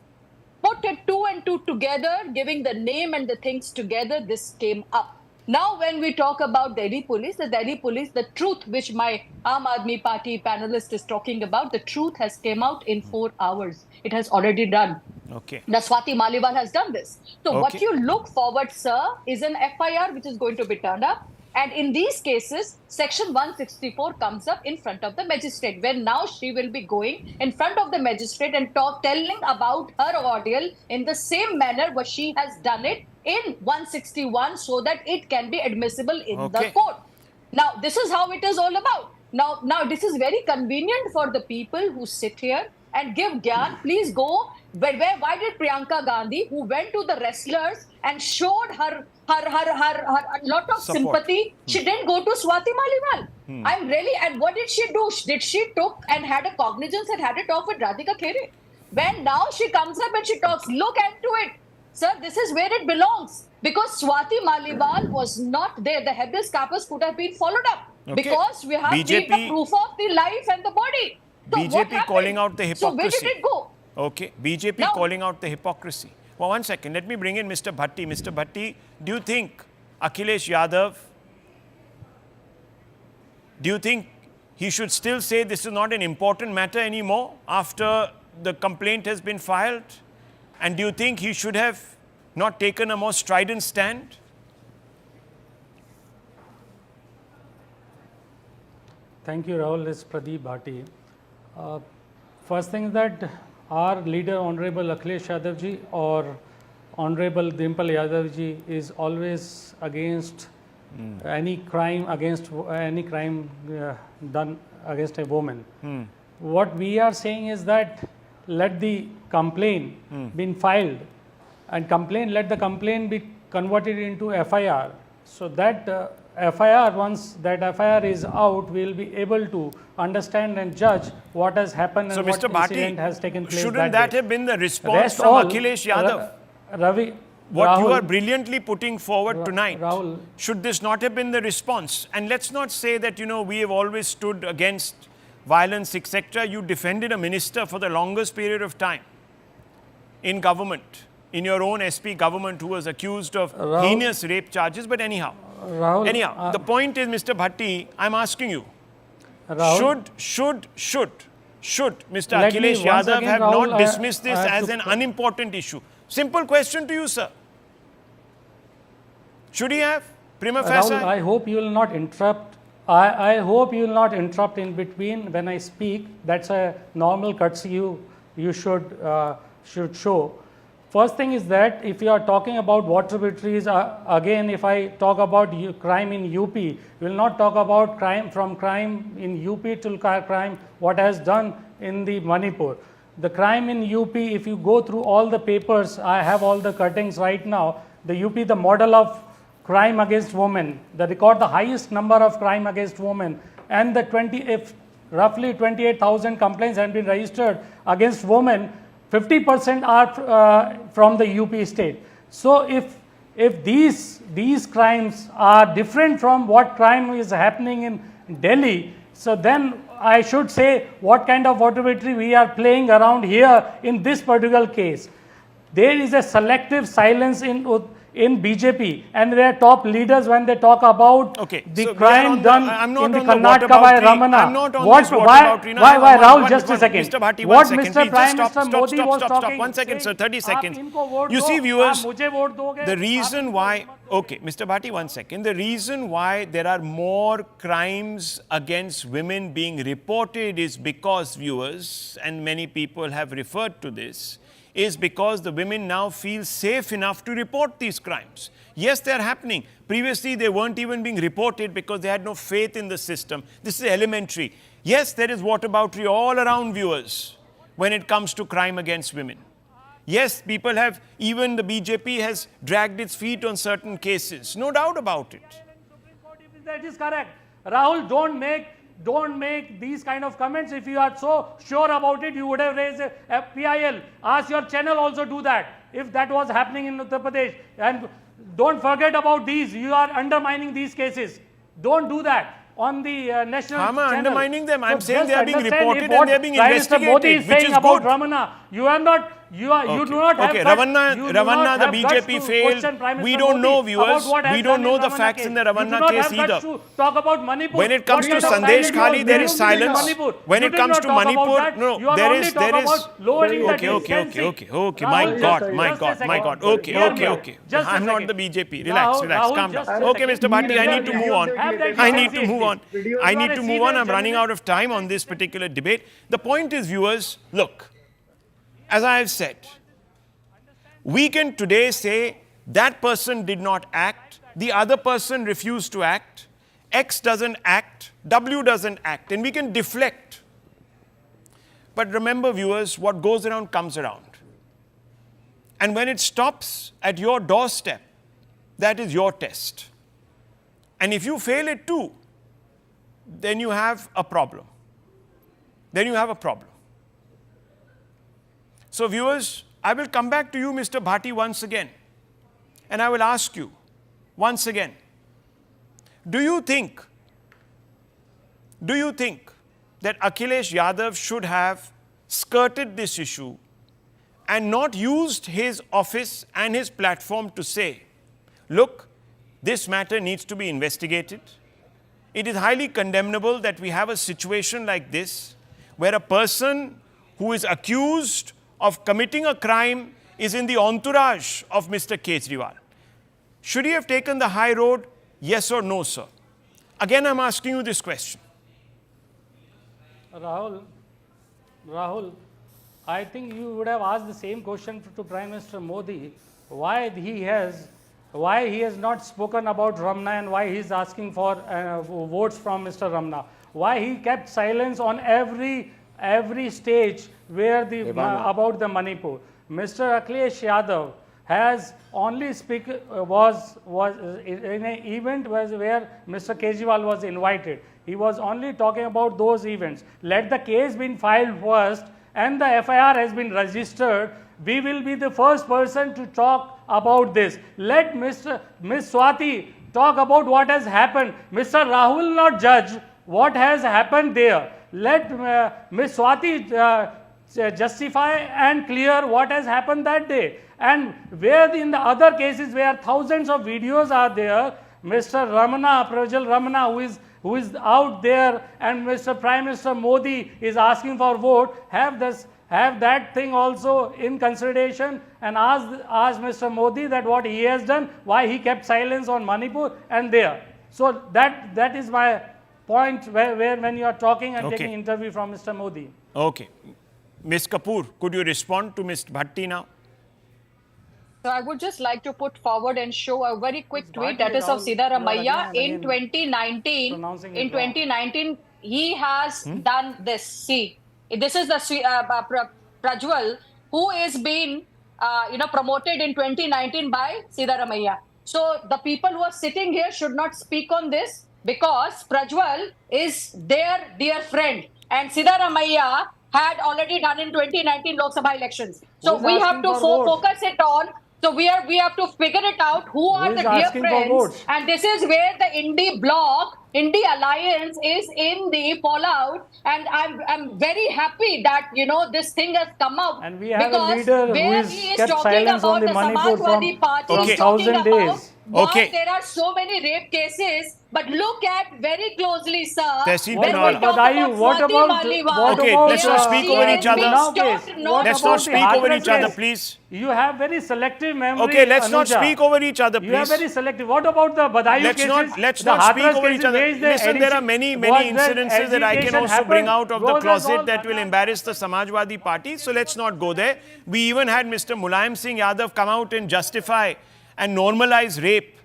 S10: put it 2 and 2 together, giving the name and the things together, this came up. Now, when we talk about Delhi police, the truth which my Aam Aadmi Party panelist is talking about, the truth has came out in 4 hours. It has already done. The Swati Maliwal has done this. So what you look forward, sir, is an FIR which is going to be turned up. And in these cases, Section 164 comes up in front of the magistrate, where now she will be going in front of the magistrate and telling about her ordeal in the same manner what she has done it in 161 so that it can be admissible in the court. Now, this is how it is all about. Now, this is very convenient for the people who sit here and give gyan. Please go. Why did Priyanka Gandhi, who went to the wrestlers and showed her lot of sympathy, she didn't go to Swati Maliwal? I'm really, and what did she do? Did she took and had a cognizance and had a talk with Radhika Khere? When now she comes up and she talks, look into it. Sir, this is where it belongs. Because Swati Maliwal was not there. The habeas corpus could have been followed up. Because we have the proof of the life and the body. So
S1: BJP calling out the hypocrisy.
S10: So where did it go?
S1: BJP calling out the hypocrisy. Well, one second. Let me bring in Mr. Bhatti. Mr. Bhatti, do you think Akhilesh Yadav, do you think he should still say this is not an important matter anymore after the complaint has been filed? And do you think he should have not taken a more strident stand?
S11: Thank you, Rahul. This is Pradeep Bhatti. First thing is that our leader, Honorable Akhilesh Yadav ji or Honorable Dimple Yadav ji is always against any crime done against a woman. What we are saying is that let the complaint be filed and let the complaint be converted into FIR so that FIR, once that FIR is out, we will be able to understand and judge what has happened and what incident has taken place.
S1: Shouldn't that have been the response from Akhilesh Yadav?
S11: Ravi,
S1: what
S11: Rahul,
S1: you are brilliantly putting forward tonight, Rahul, should this not have been the response? And let's not say that, we have always stood against violence, etc. You defended a minister for the longest period of time in government, in your own SP government, who was accused of heinous rape charges. But anyhow,
S11: Rahul,
S1: Anyhow, the point is, Mr. Bhatti, I'm asking you,
S11: Rahul,
S1: should Mr.
S11: Let me
S1: Akhilesh
S11: once
S1: Yadav
S11: again,
S1: have
S11: Rahul,
S1: not dismissed this
S11: I have
S1: as
S11: to-
S1: an unimportant issue? Simple question to you, sir. Should he have? Prima facie?
S11: Rahul, I hope you will not interrupt. I hope you will not interrupt in between when I speak. That's a normal courtesy you should show. First thing is that if you are talking about water batteries, again, if I talk about crime in UP, we will not talk about crime in UP till crime what has done in the Manipur. The crime in UP, if you go through all the papers, I have all the cuttings right now. The UP, the model of crime against women, they record the highest number of crime against women, and roughly 28,000 complaints have been registered against women, 50% are from the UP state. So if these crimes are different from what crime is happening in Delhi, so then I should say what kind of water battery we are playing around here in this particular case. There is a selective silence in BJP and their top leaders when they talk about the crime done in the Karnataka by Ramana.
S1: I'm not on this water battery.
S11: Why, Rahul, just a second.
S1: Mr. Bhatti,
S11: What
S1: 1 second.
S11: Mr.
S1: Please,
S11: Prime
S1: just
S11: Minister Modi was
S1: stop.
S11: talking.
S1: 1 second, sir. 30 seconds.
S11: "Aap inko vote
S1: You
S11: do,
S1: see, viewers,
S11: aap mujhe vote doge,
S1: the reason why... Okay, Mr. Bhatti, 1 second. The reason why there are more crimes against women being reported is because, viewers, and many people have referred to this, is because the women now feel safe enough to report these crimes. Yes, they are happening. Previously, they weren't even being reported because they had no faith in the system. This is elementary. Yes, there is whataboutery all around, viewers, when it comes to crime against women. Yes, people have, even the BJP has dragged its feet on certain cases. No doubt about it.
S11: That is correct. Rahul, don't make these kind of comments. If you are so sure about it, you would have raised a PIL. Ask your channel also do that, if that was happening in Uttar Pradesh. And don't forget about these. You are undermining these cases. Don't do that on the national
S1: How am
S11: channel.
S1: I undermining them? I'm saying
S11: just
S1: they are being
S11: understand
S1: reported
S11: if
S1: and
S11: what
S1: they are being
S11: Prime Minister
S1: investigated,
S11: Modi is
S1: which
S11: saying
S1: is
S11: about
S1: good.
S11: Ramana, you are not... You do not have
S1: Okay,
S11: guts-
S1: Ravanna,
S11: you do not
S1: the
S11: have guts
S1: BJP
S11: to
S1: failed.
S11: question Prime
S1: We
S11: Minister
S1: don't know,
S11: Modi
S1: viewers.
S11: about what has
S1: We don't
S11: done
S1: know the
S11: Ravanna
S1: facts
S11: case.
S1: in the
S11: You do
S1: Ravanna
S11: not
S1: case
S11: have guts
S1: either.
S11: to talk about Manipur.
S1: When it comes
S11: What
S1: to
S11: kind of
S1: Sandesh
S11: silence
S1: Khali,
S11: you
S1: there
S11: are
S1: is
S11: doing in
S1: silence.
S11: Manipur?
S1: When
S11: You
S1: it
S11: did
S1: comes
S11: not
S1: to
S11: talk about
S1: Manipur,
S11: that.
S1: no,
S11: You are
S1: there
S11: only
S1: is,
S11: talk about lowering the decency.
S1: okay.
S11: Rahul,
S1: My
S11: just
S1: God,
S11: a
S1: my
S11: second.
S1: God. Okay.
S11: Just a
S1: I'm not
S11: second.
S1: the BJP. Relax,
S11: Rahul,
S1: calm down.
S11: just a
S1: Okay,
S11: second.
S1: Mr. Bhatti, I need to move on.
S11: Have that
S1: I need to
S11: decency,
S1: move on.
S11: please.
S1: I
S11: You are
S1: need
S11: a
S1: to move on.
S11: senior
S1: I'm running out of time on this particular debate. The point is, viewers, look, as I have said, we can today say that person did not act, the other person refused to act, X doesn't act, W doesn't act, and we can deflect. But remember, viewers, what goes around comes around. And when it stops at your doorstep, that is your test. And if you fail it too, then you have a problem. So, viewers, I will come back to you, Mr. Bhatti, once again. And I will ask you, once again, do you think that Akhilesh Yadav should have skirted this issue and not used his office and his platform to say, look, this matter needs to be investigated. It is highly condemnable that we have a situation like this, where a person who is accused of committing a crime is in the entourage of Mr. Kejriwal. Should he have taken the high road? Yes or no, sir? Again, I'm asking you this question.
S11: Rahul, I think you would have asked the same question to Prime Minister Modi, why he has not spoken about Ramna and why he is asking for votes from Mr. Ramna. Why he kept silence on every stage where about the Manipur. Mr. Akhilesh Yadav has only was in an event where Mr. Kejriwal was invited. He was only talking about those events. Let the case be filed first and the FIR has been registered. We will be the first person to talk about this. Let Ms. Swati talk about what has happened. Mr. Rahul not judge what has happened there. Let Ms. Swati justify and clear what has happened that day. And where in the other cases where thousands of videos are there, Mr. Ramana, Prajal Ramana, who is out there, and Mr. Prime Minister Modi is asking for vote, have that thing also in consideration, and ask Mr. Modi that what he has done, why he kept silence on Manipur and there. So that is my point where when you are talking and taking interview from Mr. Modi.
S1: Okay. Ms. Kapoor, could you respond to Mr. Bhatti now?
S10: So I would just like to put forward and show a very quick tweet that is of Siddaramaiah in 2019. In 2019, he has done this. See, this is the Prajwal who is being promoted in 2019 by Siddaramaiah. So the people who are sitting here should not speak on this because Prajwal is their dear friend and Siddaramaiah had already done in 2019 Lok Sabha elections. So we have to focus it on. So we have to figure it out who are the dear friends, and this is where the Indie bloc, Indie alliance is in the fallout, and I'm very happy that this thing has come up.
S11: And we have a leader who is kept silence on the Manipur from 1,000 days.
S10: Why there are so many rape cases, but look at very closely, sir.
S1: Tehseen
S10: When we
S1: Poonawalla.
S10: talk about
S11: What about
S1: Okay, let's not speak over each other. Let's not speak over each other,
S11: case?
S1: please.
S11: You have very selective memory.
S1: Okay, let's not
S11: Anuja.
S1: speak over each other, please.
S11: You have very selective. What about the Badayu cases?
S1: Let's
S11: The
S1: not speak
S11: Hathras
S1: over each
S11: cases,
S1: other.
S11: where is the
S1: Listen, there are many
S11: was there
S1: incidences that I can
S11: agitation
S1: also bring
S11: happened?
S1: out of the
S11: Those are
S1: closet
S11: all-
S1: that will embarrass the Samajwadi Party. So let's not go there. We even had Mr. Mulayam Singh Yadav come out and justify and normalize rape.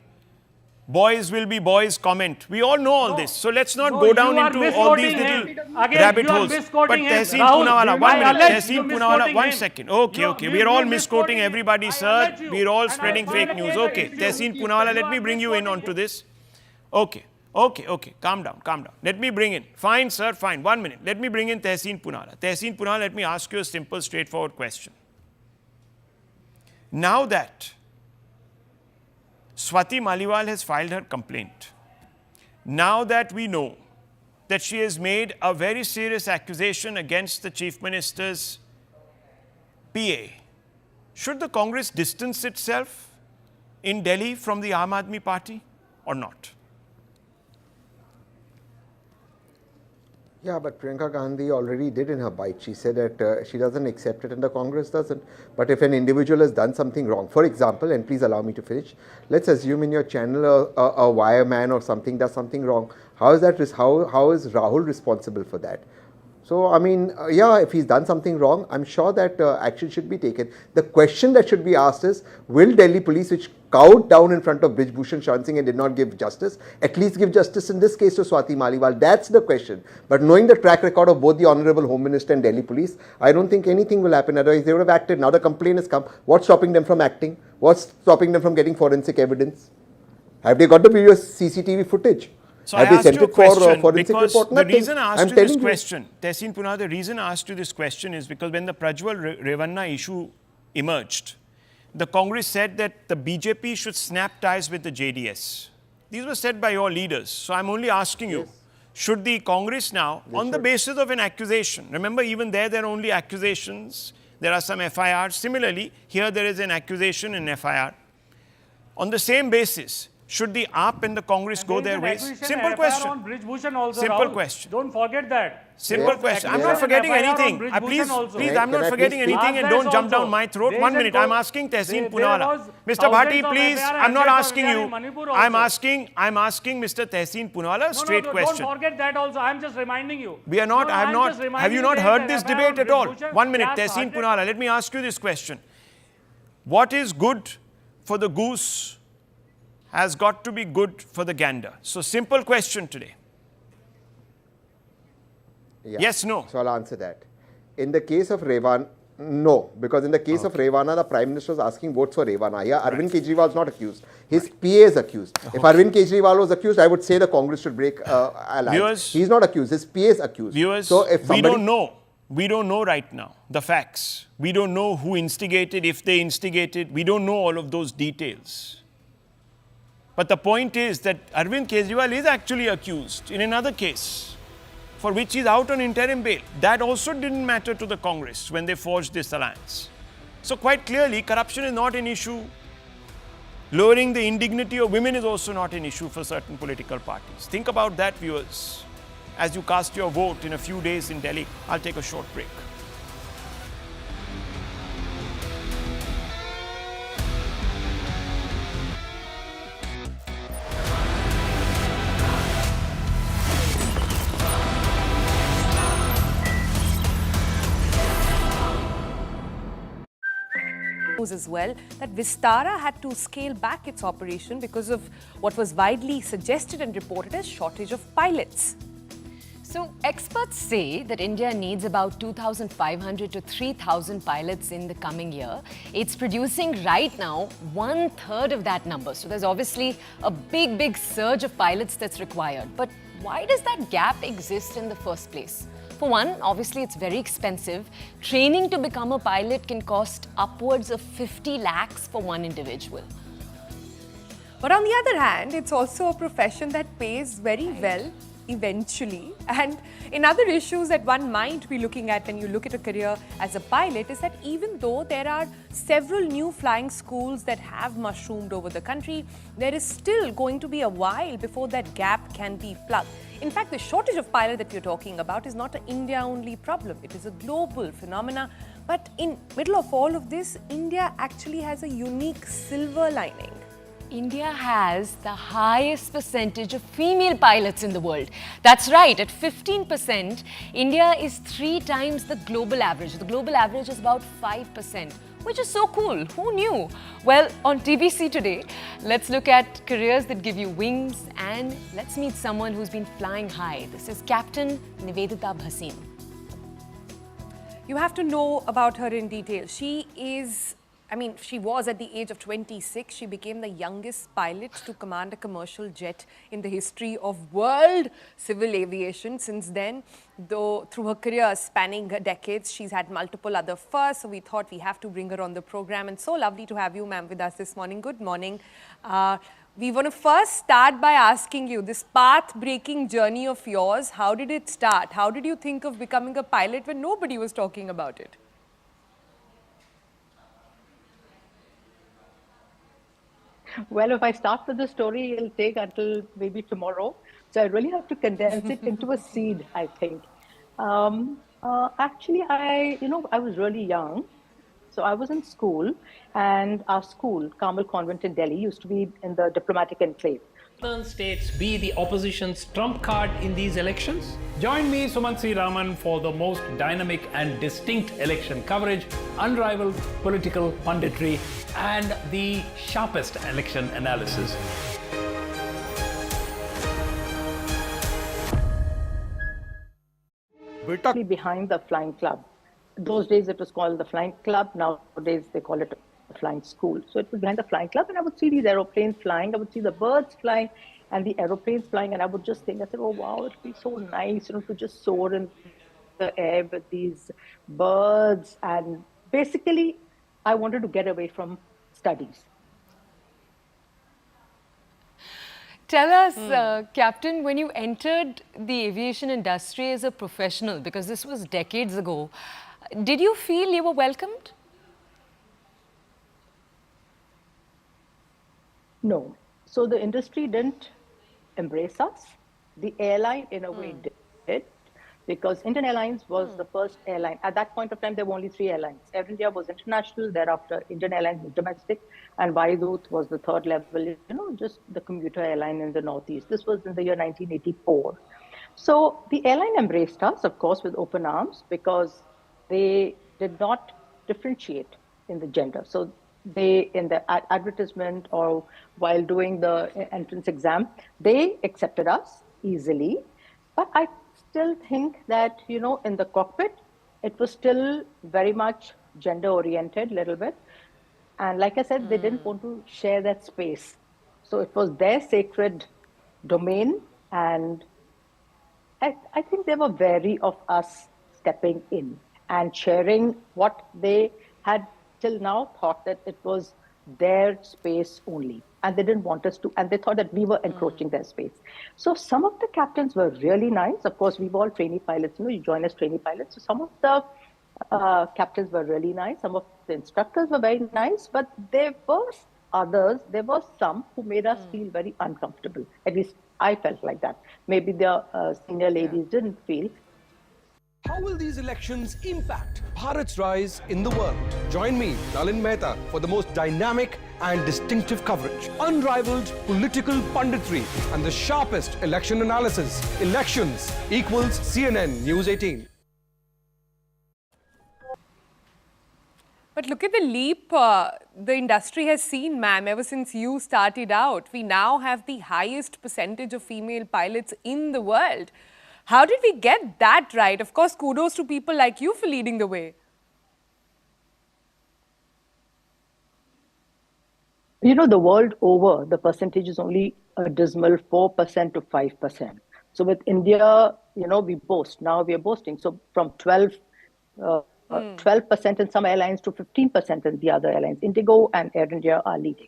S1: Boys will be boys comment. We all know all this. So let's not go down into all these little rabbit holes. But Tehseen Poonawalla, 1 minute. Tehseen Poonawalla, 1 second. Okay. We are all misquoting everybody, sir. We are all spreading fake news. Okay. Tehseen Poonawalla, let me bring you in onto this. Okay. Calm down. Let me bring in. Fine, sir, fine. 1 minute. Let me bring in Tehseen Poonawalla. Tehseen Poonawalla, let me ask you a simple, straightforward question. Now that Swati Maliwal has filed her complaint, now that we know that she has made a very serious accusation against the Chief Minister's PA, should the Congress distance itself in Delhi from the Aam Aadmi Party or not?
S9: Yeah, but Priyanka Gandhi already did in her bite. She said that she doesn't accept it and the Congress doesn't. But if an individual has done something wrong, for example, and please allow me to finish, let's assume in your channel a wireman or something does something wrong. How is Rahul responsible for that? So, I mean, yeah, if he's done something wrong, I'm sure that action should be taken. The question that should be asked is, will Delhi police, which cowed down in front of Brij Bhushan Sharan Singh and did not give justice, at least give justice in this case to Swati Maliwal? That's the question. But knowing the track record of both the Honorable Home Minister and Delhi police, I don't think anything will happen. Otherwise, they would have acted. Now the complaint has come. What's stopping them from acting? What's stopping them from getting forensic evidence? Have they got the previous CCTV footage?
S1: So
S9: have
S1: I
S9: they
S1: asked
S9: sent
S1: you a
S9: it for
S1: question
S9: forensic
S1: because
S9: report?
S1: the
S9: Nothing.
S1: reason I asked
S9: I'm
S1: you this
S9: telling
S1: question, Tehseen Poonawalla, the reason I asked you this question is because when the Prajwal Revanna issue emerged, the Congress said that the BJP should snap ties with the JDS. These were said by your leaders. So I'm only asking you, should the Congress now, on the basis of an accusation, remember even there are only accusations, there are some FIRs. Similarly, here there is an accusation in FIR. On the same basis, should the AAP and the Congress go their ways? Simple question.
S11: On Brij Bhushan also,
S1: Simple
S11: Rahul.
S1: question.
S11: Don't forget that.
S1: Simple question. I'm not forgetting anything. Please, I'm not forgetting anything and don't jump down my throat. 1 minute. I'm asking Tehseen Poonawalla. Mr. Bhatti, please, I'm not asking you. I'm asking Mr. Tehseen Poonawalla a straight question.
S11: Don't forget that also. I'm just reminding you.
S1: We are not, have you not heard this debate at all? 1 minute, Tehseen Poonawalla, let me ask you this question. What is good for the goose has got to be good for the gander. So simple question today.
S9: Yeah.
S1: Yes, no.
S9: So I'll answer that. In the case of Revan, no, because in the case of Revana, the Prime Minister was asking votes for Revana. Here, Arvind Kejriwal is not accused. His PA is accused. If Arvind Kejriwal was accused, I would say the Congress should break alliance. He's not accused. His PA is accused.
S1: Viewers,
S9: so if
S1: we don't know. We don't know right now the facts. We don't know who instigated, if they instigated. We don't know all of those details. But the point is that Arvind Kejriwal is actually accused in another case for which he's out on interim bail. That also didn't matter to the Congress when they forged this alliance. So quite clearly, corruption is not an issue Lowering the indignity of women is also not an issue for certain political parties. Think about that, viewers, as you cast your vote in a few days in Delhi. I'll take a short break.
S12: As well, that Vistara had to scale back its operation because of what was widely suggested and reported as shortage of pilots.
S13: So experts say that India needs about 2,500 to 3,000 pilots in the coming year. It's producing right now 1/3 of that number. So there's obviously a big surge of pilots that's required. But why does that gap exist in the first place? For one, obviously it's very expensive. Training to become a pilot can cost upwards of 50 lakhs for one individual.
S12: But on the other hand, it's also a profession that pays very well eventually. And in other issues that one might be looking at when you look at a career as a pilot is that even though there are several new flying schools that have mushroomed over the country, there is still going to be a while before that gap can be plugged. In fact, the shortage of pilots that we're talking about is not an India-only problem. It is a global phenomena. But in middle of all of this, India actually has a unique silver lining.
S13: India has the highest percentage of female pilots in the world. That's right, at 15%, India is 3 times the global average. The global average is about 5%, which is so cool. Who knew? Well, on TBC today, let's look at careers that give you wings and let's meet someone who's been flying high. This is Captain Nivedita Bhasin.
S12: You have to know about her in detail. She was at the age of 26. She became the youngest pilot to command a commercial jet in the history of world civil aviation. Since then, though, through her career spanning decades, she's had multiple other firsts. So we thought we have to bring her on the program. And so lovely to have you, ma'am, with us this morning. Good morning. We want to first start by asking you, this path-breaking journey of yours, how did it start? How did you think of becoming a pilot when nobody was talking about it?
S14: Well, if I start with the story, it'll take until maybe tomorrow. So I really have to condense it into a seed, I think. Actually, I was really young. So I was in school, and our school, Carmel Convent in Delhi, used to be in the diplomatic enclave.
S15: Northern states be the opposition's trump card in these elections? Join me, Sumant C. Raman, for the most dynamic and distinct election coverage, unrivaled political punditry, and the sharpest election analysis.
S14: We're talking behind the Flying Club. Those days it was called the Flying Club. Nowadays they call it a flying school. So it was behind the Flying Club, and I would see these aeroplanes flying. I would see the birds flying and the aeroplanes flying, and I would just think, I said, oh wow, it would be so nice, to just soar in the air with these birds. And basically, I wanted to get away from studies.
S13: Tell us, Captain, when you entered the aviation industry as a professional, because this was decades ago, did you feel you were welcomed?
S14: No. So the industry didn't embrace us. The airline, in a way, did, because Indian Airlines was the first airline. At that point of time, there were only 3 airlines. Air India was international. Thereafter, Indian Airlines was domestic, and Vaidut was the third level, just the commuter airline in the Northeast. This was in the year 1984. So the airline embraced us, of course, with open arms, because they did not differentiate in the gender. So they, in the advertisement or while doing the entrance exam, they accepted us easily. But I still think that, in the cockpit, it was still very much gender oriented, a little bit. And like I said, they didn't want to share that space. So it was their sacred domain. And I think they were wary of us stepping in and sharing what they had till now thought that it was their space only. And they didn't want us to, and they thought that we were encroaching their space. So some of the captains were really nice. Of course, we were all trainee pilots, you join as trainee pilots. So some of the captains were really nice. Some of the instructors were very nice, but there were others, there was some who made us feel very uncomfortable. At least I felt like that. Maybe the senior ladies didn't feel.
S16: How will these elections impact Bharat's rise in the world? Join me, Nalin Mehta, for the most dynamic and distinctive coverage, unrivaled political punditry, and the sharpest election analysis. Elections equals CNN News 18.
S12: But look at the leap the industry has seen, ma'am, ever since you started out. We now have the highest percentage of female pilots in the world. How did we get that right? Of course, kudos to people like you for leading the way.
S14: You know, the world over, the percentage is only a dismal 4% to 5%. So with India, you know, we boast. Now we are boasting. So from 12% in some airlines to 15% in the other airlines. Indigo and Air India are leading.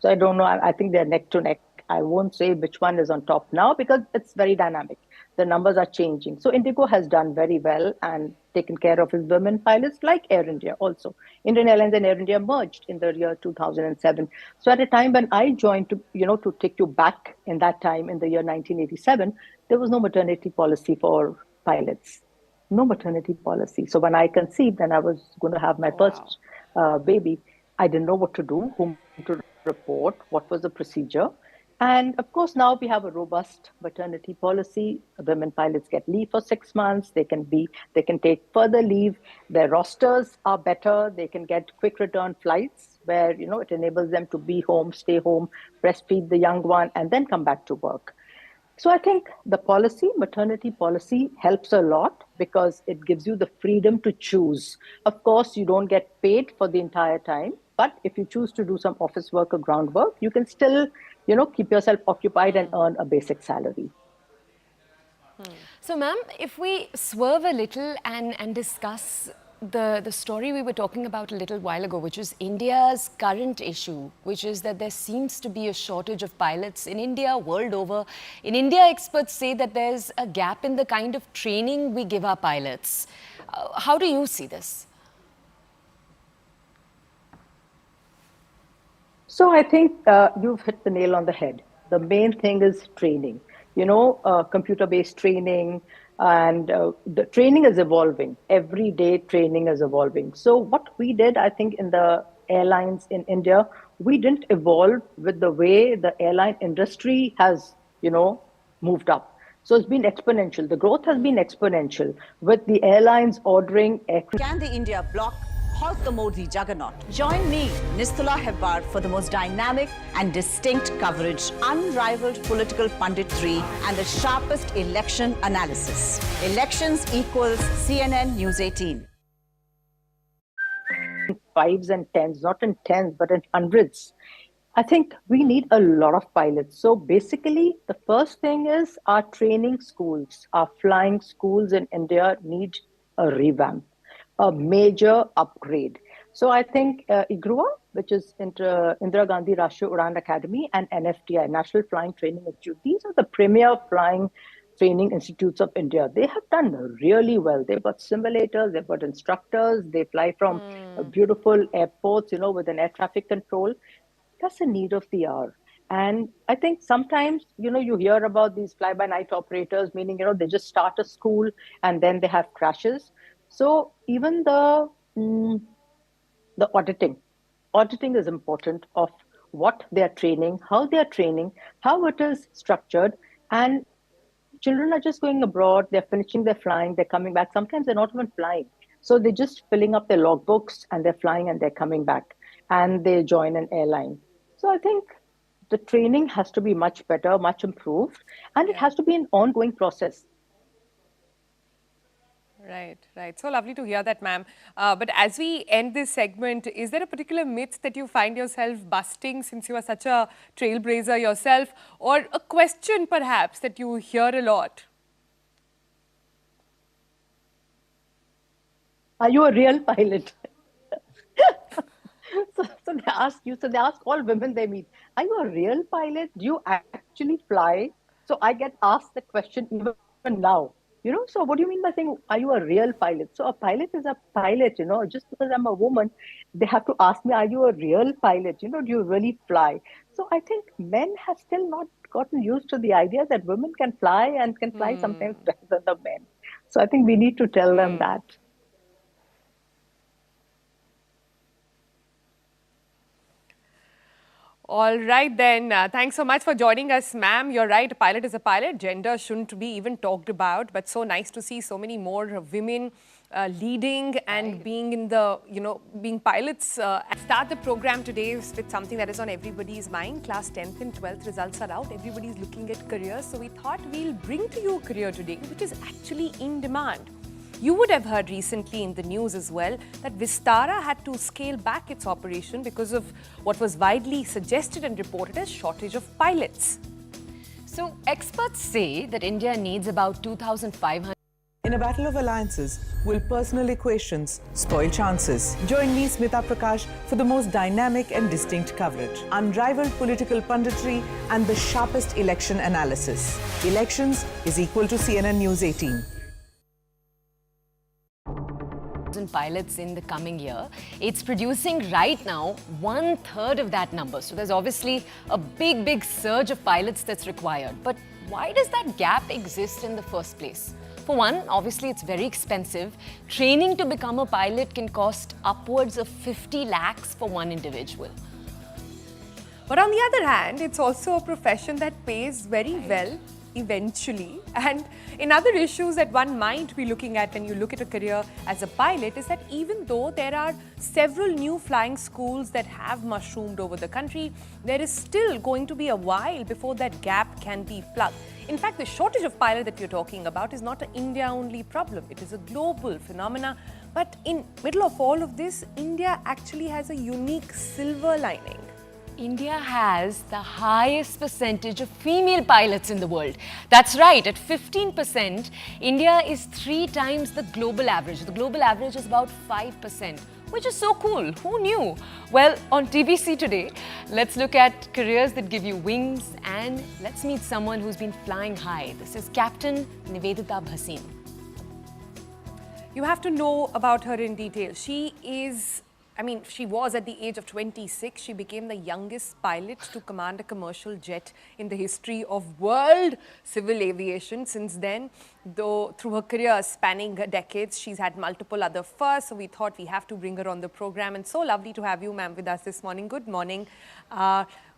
S14: So I don't know. I think they're neck to neck. I won't say which one is on top now because it's very dynamic. The numbers are changing. So Indigo has done very well and taken care of his women pilots, like Air India also. Indian Airlines and Air India merged in the year 2007. So at a time when I joined, to take you back in that time, in the year 1987, there was no maternity policy for pilots. No maternity policy. So when I conceived and I was going to have my first baby, I didn't know what to do, whom to report, what was the procedure. And of course, now we have a robust maternity policy. Women pilots get leave for 6 months. They can take further leave. Their rosters are better. They can get quick return flights where, it enables them to be home, stay home, breastfeed the young one, and then come back to work. So I think the maternity policy helps a lot because it gives you the freedom to choose. Of course, you don't get paid for the entire time, but if you choose to do some office work or ground work, you can still, keep yourself occupied and earn a basic salary.
S13: So, ma'am, if we swerve a little and discuss the story we were talking about a little while ago, which is India's current issue, which is that there seems to be a shortage of pilots in India, world over. In India, experts say that there's a gap in the kind of training we give our pilots. How do you see this?
S14: So I think you've hit the nail on the head. The main thing is training. Computer-based training, and the training is evolving. Every day training is evolving. So what we did, I think, in the airlines in India, we didn't evolve with the way the airline industry has, moved up. So it's been exponential. The growth has been exponential with the airlines ordering aircraft.
S17: Can the India bloc halt the Modi juggernaut? Join me, Nistula Hebbar, for the most dynamic and distinct coverage, unrivaled political punditry, and the sharpest election analysis. Elections equals CNN News 18.
S14: 5s and 10s, not in 10s, but in hundreds. I think we need a lot of pilots. So basically, the first thing is our training schools, our flying schools in India need a revamp, a major upgrade. So I think IGRUA, which is Indira Gandhi Rashtriya Udan Academy, and NFTI, National Flying Training Institute, these are the premier flying training institutes of India. They have done really well. They've got simulators, they've got instructors, they fly from beautiful airports, with an air traffic control. That's the need of the hour. And I think sometimes, you hear about these fly-by-night operators, meaning, they just start a school and then they have crashes. So even the auditing is important of what they are training, how they are training, how it is structured. And children are just going abroad, they're finishing their flying, they're coming back. Sometimes they're not even flying. So they're just filling up their logbooks and they're flying and they're coming back and they join an airline. So I think the training has to be much better, much improved, and it has to be an ongoing process.
S12: Right. So lovely to hear that, ma'am. But as we end this segment, is there a particular myth that you find yourself busting since you are such a trailblazer yourself, or a question perhaps that you hear a lot?
S14: Are you a real pilot? So they ask all women they meet, are you a real pilot? Do you actually fly? So I get asked the question even now. So what do you mean by saying, are you a real pilot? So a pilot is a pilot, just because I'm a woman, they have to ask me, are you a real pilot? Do you really fly? So I think men have still not gotten used to the idea that women can fly and can fly sometimes better than the men. So I think we need to tell them that.
S12: All right then. Thanks so much for joining us, ma'am. You're right, a pilot is a pilot. Gender shouldn't be even talked about, but so nice to see so many more women leading and being in the, being pilots. Start the program today with something that is on everybody's mind. Class 10th and 12th results are out. Everybody's looking at careers. So we thought we'll bring to you a career today, which is actually in demand. You would have heard recently in the news as well that Vistara had to scale back its operation because of what was widely suggested and reported as shortage of pilots.
S13: So experts say that India needs about 2,500.
S18: In a battle of alliances, will personal equations spoil chances? Join me, Smita Prakash, for the most dynamic and distinct coverage, unrivaled political punditry, and the sharpest election analysis. Elections is equal to CNN News 18.
S13: Pilots in the coming year. It's producing right now 1/3 of that number. So there's obviously a big surge of pilots that's required. But why does that gap exist in the first place? For one, obviously it's very expensive. Training to become a pilot can cost upwards of 50 lakhs for one individual.
S12: But on the other hand, it's also a profession that pays very well eventually. And in other issues that one might be looking at when you look at a career as a pilot is that even though there are several new flying schools that have mushroomed over the country, there is still going to be a while before that gap can be plugged. In fact, the shortage of pilots that you're talking about is not an India-only problem. It is a global phenomena. But in middle of all of this, India actually has a unique silver lining.
S13: India has the highest percentage of female pilots in the world. That's right, at 15%, India is 3 times the global average. The global average is about 5%, which is so cool. Who knew? Well, on TBC today, let's look at careers that give you wings and let's meet someone who's been flying high. This is Captain Nivedita Bhasin.
S12: You have to know about her in detail. She was at the age of 26. She became the youngest pilot to command a commercial jet in the history of world civil aviation. Since then, though, through her career spanning decades, she's had multiple other firsts. So we thought we have to bring her on the program. And so lovely to have you, ma'am, with us this morning. Good morning.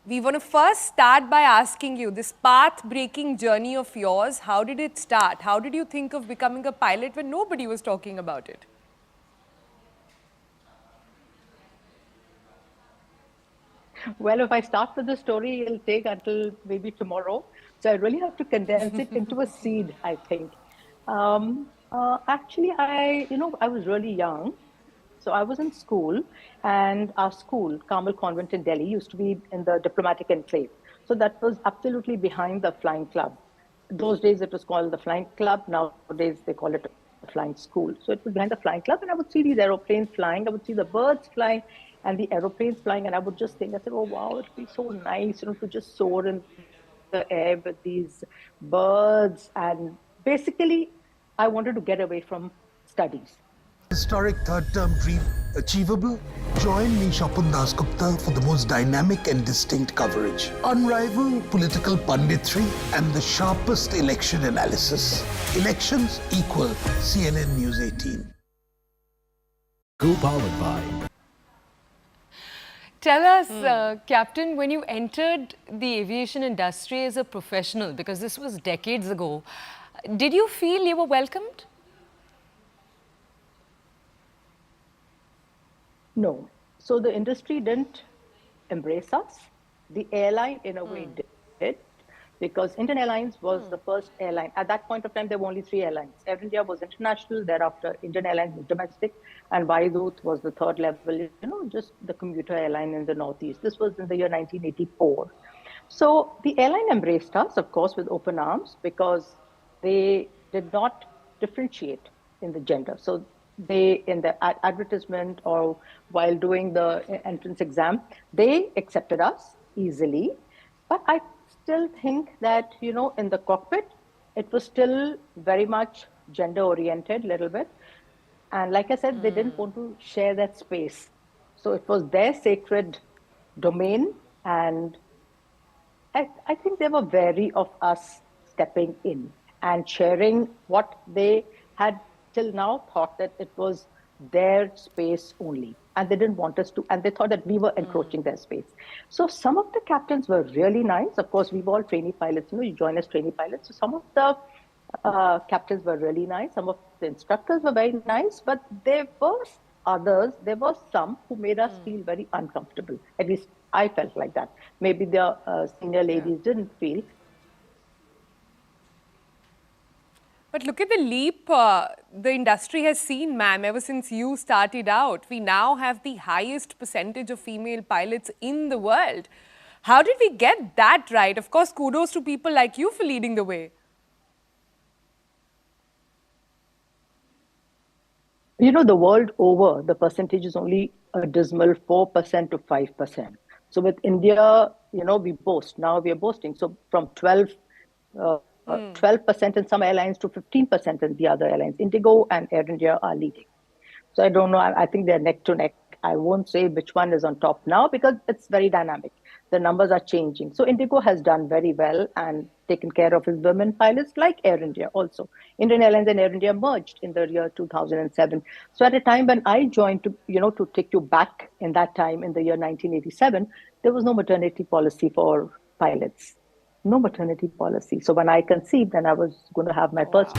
S12: We want to first start by asking you, this path-breaking journey of yours, how did it start? How did you think of becoming a pilot when nobody was talking about it?
S14: Well, if I start with the story, it'll take until maybe tomorrow. So I really have to condense it into a seed, I think. Actually, I was really young. So I was in school, and our school, Carmel Convent in Delhi, used to be in the diplomatic enclave. So that was absolutely behind the flying club. Those days it was called the flying club. Nowadays they call it a flying school. So it was behind the flying club, and I would see these aeroplanes flying. I would see the birds flying and the aeroplanes flying, and I would just think, I said, oh wow, it'd be so nice, to just soar in the air with these birds. And basically, I wanted to get away from studies.
S19: Historic third-term dream achievable? Join me, Shapun Das Gupta, for the most dynamic and distinct coverage, unrivaled political punditry, and the sharpest election analysis. Elections equal CNN News 18.
S15: Co-powered by.
S13: Tell us, Captain, when you entered the aviation industry as a professional, because this was decades ago, did you feel you were welcomed?
S14: No. So the industry didn't embrace us. The airline, in a way, did, because Indian Airlines was the first airline. At that point of time, there were only 3 airlines. Air India was international. Thereafter, Indian Airlines was domestic, and Vaidut was the third level, just the commuter airline in the Northeast. This was in the year 1984. So the airline embraced us, of course, with open arms, because they did not differentiate in the gender. So they, in the advertisement or while doing the entrance exam, they accepted us easily. But I still think that, in the cockpit, it was still very much gender oriented a little bit. And like I said, they didn't want to share that space. So it was their sacred domain. And I think they were wary of us stepping in and sharing what they had till now thought that it was their space only. And they didn't want us to, and they thought that we were encroaching their space. So some of the captains were really nice. Of course, we were all trainee pilots, you join as trainee pilots. So some of the captains were really nice. Some of the instructors were very nice, but there were some who made us feel very uncomfortable. At least I felt like that. Maybe the senior ladies didn't feel.
S12: But look at the leap the industry has seen, ma'am, ever since you started out. We now have the highest percentage of female pilots in the world. How did we get that right? Of course, kudos to people like you for leading the way.
S14: The world over, the percentage is only a dismal 4% to 5%. So with India, we boast. Now we are boasting. So from 12% in some airlines to 15% in the other airlines. Indigo and Air India are leading. So I don't know. I think they're neck to neck. I won't say which one is on top now because it's very dynamic. The numbers are changing. So Indigo has done very well and taken care of his women pilots, like Air India also. Indian Airlines and Air India merged in the year 2007. So at a time when I joined to take you back in that time, in the year 1987, there was no maternity policy for pilots. No maternity policy. So when I conceived, then I was going to have my first.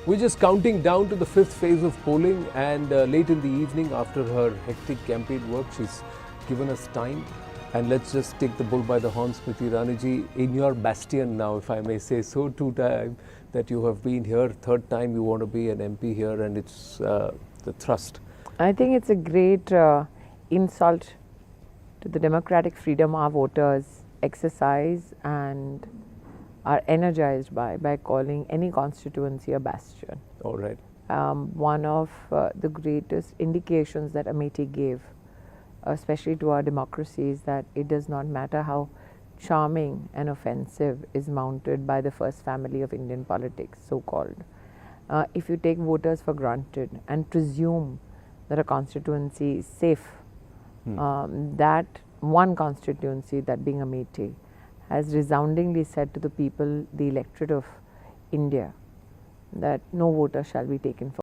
S20: We're just counting down to the 5th phase of polling, and late in the evening, after her hectic campaign work, she's given us time. And let's just take the bull by the horns, Smriti Irani ji, in your bastion now, if I may say so, 2 times that you have been here, 3rd time you want to be an MP here, and it's the thrust.
S21: I think it's a great insult to the democratic freedom our voters exercise and are energized by calling any constituency a bastion.
S20: All right.
S21: One of the greatest indications that Amethi gave, especially to our democracy, is that it does not matter how charming and offensive is mounted by the first family of Indian politics, so-called. If you take voters for granted and presume that a constituency is safe, that one constituency, that being Amethi, has resoundingly said to the people, the electorate of India, that no voter shall be taken for